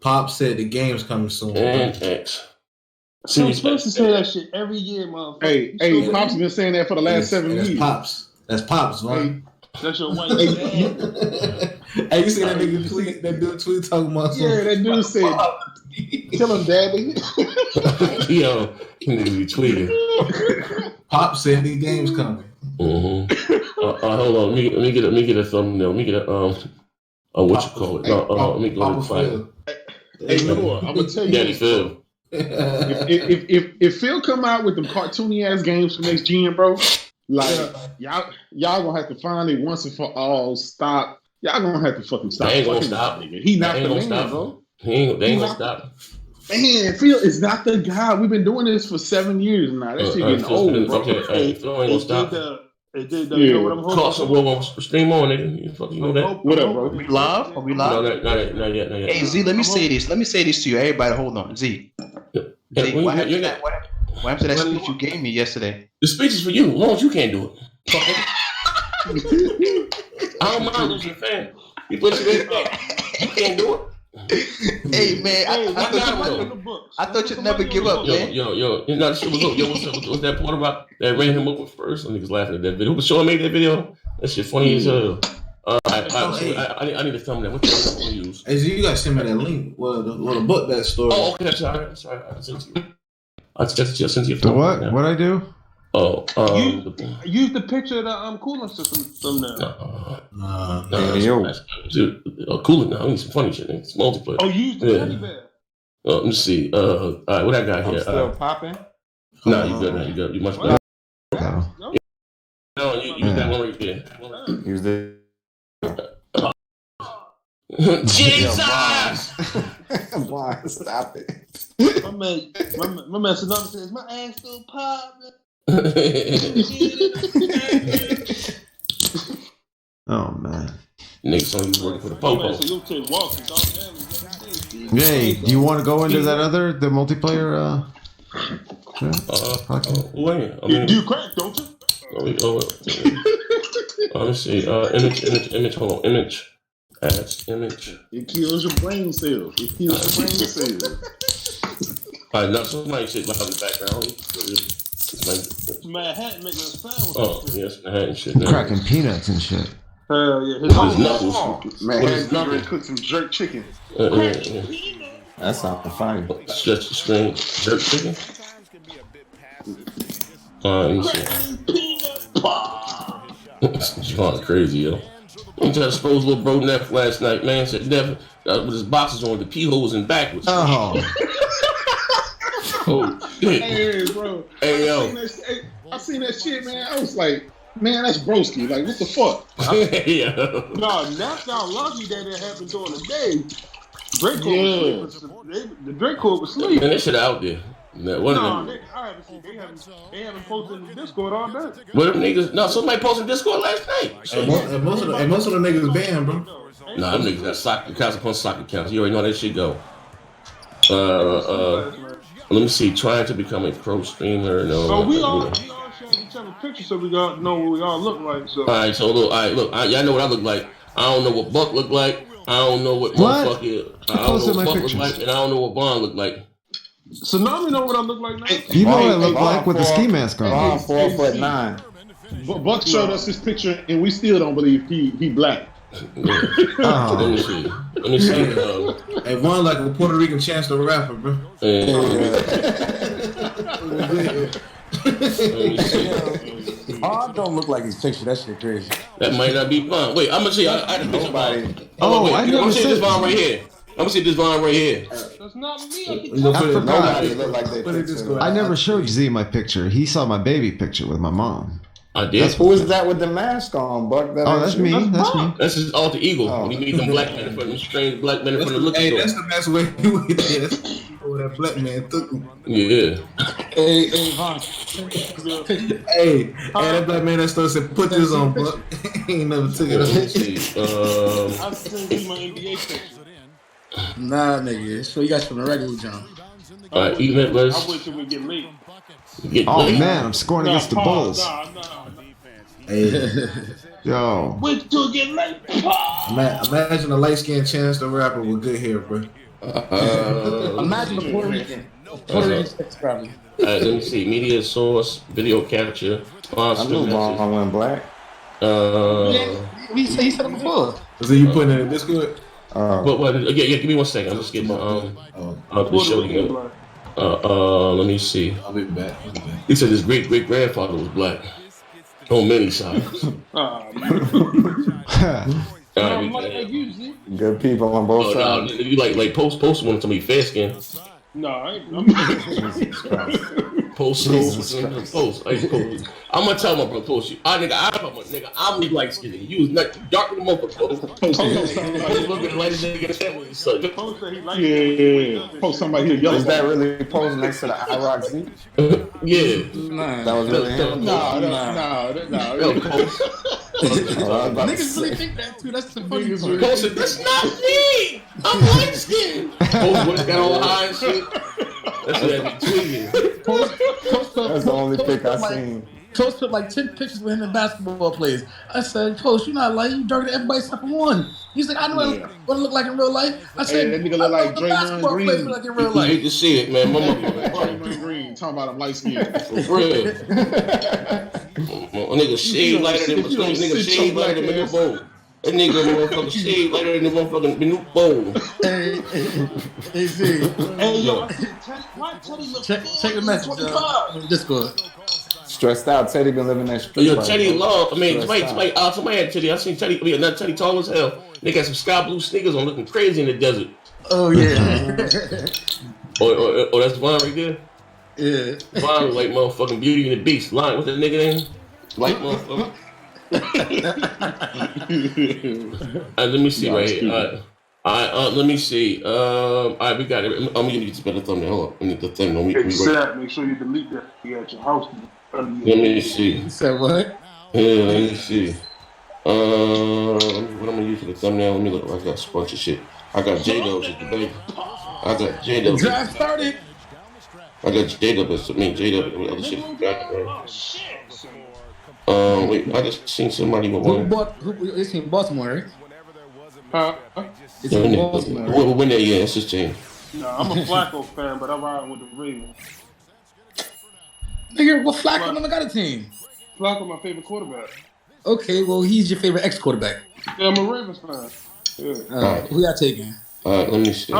Pop said the game's coming soon. And X. You're supposed to say that shit every year, motherfucker. Hey, Pop's been saying that for the last 7 years. That's Pops, right? That's your wife. Hey, you see that nigga tweet? That dude tweet talking about something? Yeah, that dude said, "Tell him, daddy." Yo, he need to be tweeting. Pop said the game's coming. Hold on, let me get a thumbnail. Let me get a what you call it? Let me go to find. Hey, Noah, I'm gonna tell you. Daddy Phil. If Phil come out with them cartoony ass games for next gen, bro, like y'all gonna have to finally once and for all stop. Y'all gonna have to fucking stop. They ain't gonna stop. He not the man, bro. They ain't gonna stop. Man, Phil is not the guy. We've been doing this for 7 years now. That shit getting old, bro. Okay, Phil ain't gonna stop. You know what I'm hoping? We'll stream on, nigga. You fucking know that. What up, bro? We live? Are we live? No, not yet. Hey, Z, let me say this to you. Everybody, hold on. Z, what happened to that speech you gave me yesterday? The speech is for you. As long as you can't do it. I don't mind losing a fan. You put you in there. You can't do it. Hey, man, I thought you'd never give up, man. Yo, what's that part about that ran him over first? Niggas laughing at that video. Who was showing me that video? That shit funny as hell. I need to tell me that. What the fuck do you use? Hey, so you guys send me that link. Well, the book that story. Oh, okay, sorry. I sent you. I sent you. The what? What I do? Oh, use the picture of the cooling system thumbnail. No, dude, cooling. I need some funny shit. It's multiplayer. Oh, use the teddy bear. Let me see. All right, what I got here? Still popping? No, you good. You much better. No, you use that one right there. Use the. Jesus! Why? Stop it. My man Saddam says, my ass still popping. Oh man. Niggas only working for the popo. Hey, do you want to go into that the multiplayer? Do you crack, don't you? Let's see. Image. Hold on. Image. Ads. Image. It kills your brain cells. All right, now somebody shit behind the background. Manhattan making a sound. Oh, yes, Manhattan shit. Cracking peanuts and shit. Hell yeah. Manhattan cook some jerk chicken. That sounds fine. Stretch the string. Jerk chicken. Let me see. Sean's crazy, yo. He just exposed little bro Neff last night, man. Said Neff with his boxes on, the pee holes in backwards. Oh. Oh shit. Hey, bro. Hey, yo. I seen that shit, man. I was like, man, that's broski. Like, what the fuck? Yeah. No, Neff got lucky that it happened during the day. The Drake Court was asleep. Man, that shit out there. They haven't posted in the Discord all day. What them niggas? No, somebody posted Discord last night. And most of the niggas banned, bro. Nah, them niggas got soccer accounts upon soccer accounts. You already know how that shit go. Let me see. Trying to become a pro streamer. No. So we all showing each other pictures, so we got know what we all look like. So. All right. So look. Y'all know what I look like. I don't know what Buck look like. I don't know what motherfucker. I don't know what Buck look like, and I don't know what Bond look like. So now we know what I look like now. You know what I look like with the ski mask on. 4'9". Buck showed us his picture, and we still don't believe he black. Let me see. Hey, Vaughn like a Puerto Rican Chance the Rapper, bro. Let me see. Oh, don't look like his picture. That shit crazy. That might not be fun. Wait, I'm gonna see. I had a picture of Vaughn. I'm gonna see this Vaughn right here. That's not me. I never showed Z my picture. He saw my baby picture with my mom. I did. Who is that with the mask on, Buck? That's me. That's me. That's his alter ego. When he meet them black men from the strange black men from the liquor store. Hey, that's the best way you would do it. That black man took him. Yeah. Hey, Vaughn. Hey, that black man that started said, "Put this on, Buck." He ain't never took it. I've seen my NBA picture. Nah, nigga. So you guys from the regular John. Alright, eventless. I'll wait till we get late. Man, I'm scoring against the Bulls. Hey. Yo. Wait till we get late. Imagine a light-skinned Chance the Rapper with good hair, bro. Imagine a Puerto Rican. Puerto Rican probably. Let me see. Media source, video capture. I knew Vaughn went black. He said it before. So you putting it in Discord? Yeah, give me 1 second. I'm just getting the show together. Let me see. I'll be back. He said his great grandfather was black. On many sides. Good people on both sides. No, you like post one to me fair skin. No, I ain't. Post. I'm gonna tell my brother post you. I'm light skinned. You was not dark than the motherfucker. Post somebody here yellow. Is that really posing next to the IROC Z? Yeah. That was really him. No. Niggas really think that too. That's the funny part. Post it. That's not me. I'm light skinned. Post what got all high and shit. That's what I be tweeting. That's the only pic I seen. Post put like 10 pictures with him and basketball players. I said, Post, you're not light. You darker than everybody except for one. He's like, I know what I look like in real life. I said, that nigga look like Draymond Green. Look like in real life. You hate to see it, man. Draymond Green talking about I'm light skinned. For real. Nigga shade lighter than nigga shade lighter than the bowl. That nigga motherfucking shade lighter than the motherfucking Minute Bowl. Hey, see. Hey, yo. Check the message. Discord. Stressed out. Teddy been living that street. Yo, Teddy love. I mean, somebody had Teddy. I seen Teddy. Another Teddy tall as hell. They got some sky blue sneakers on, looking crazy in the desert. Oh yeah. Oh, that's Devon right there. Yeah. Devon like motherfucking Beauty and the Beast. Line, what's that nigga name? Like motherfucker. Let me see right here. Let me see. All right, we got it. I'm gonna give you a better thumbnail. Hold on. I need the thumbnail. Make sure you delete that. You at your house. Let me see. You said what? Yeah, let me see. What I'm gonna use for the thumbnail? Let me look. I got a bunch of shit. I got J-Dubs at the bank. I got J-Dubs. Draft started. I got J-Dubs. I mean J-Dubs and other shit. Oh shit. Wait, I just seen somebody with one. It's in Baltimore, right? Huh? It's in Baltimore. Who win that year? That's his team. No, I'm a Flacco fan, but I'm riding with the Ravens. Nigga, well, Flacco never got a team. Flacco, my favorite quarterback. Okay, well, he's your favorite ex-quarterback. Yeah, I'm a Ravens fan. Yeah. Who y'all taking? Let me see.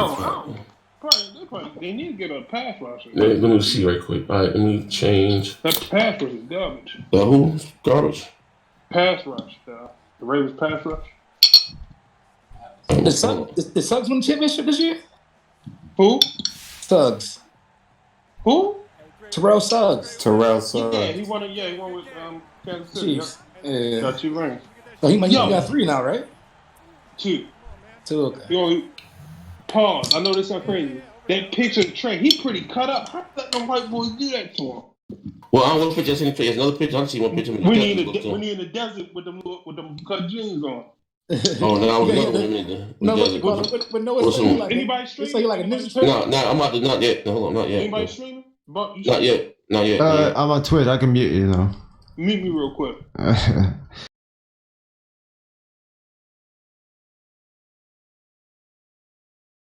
They need to get a pass rusher. Let me see right quick. All right, let me change. That pass rush is garbage. Who? Garbage? Pass rush. The Ravens pass rush. The Suggs won the championship this year? Who? Suggs. Who? Terrell Suggs. Yeah, he won with Kansas City. Chiefs. Yeah. Got 2 rings. So he got 3 now, right? 2. Okay. Pause. I know this sounds crazy. That picture of Trey, he pretty cut up. How let them white boys do that to him? Well, I don't want to picture any picture. Another picture. I don't see one picture. When he in the desert with them cut jeans on. Oh no, I was another one in the desert. But no, it's like anybody streaming? It's like a ninja turtle. No, I'm about to not yet. No, hold on, not yet. Anybody streaming? Not yet. Not yet. I'm on Twitch. I can mute you though. Meet me real quick.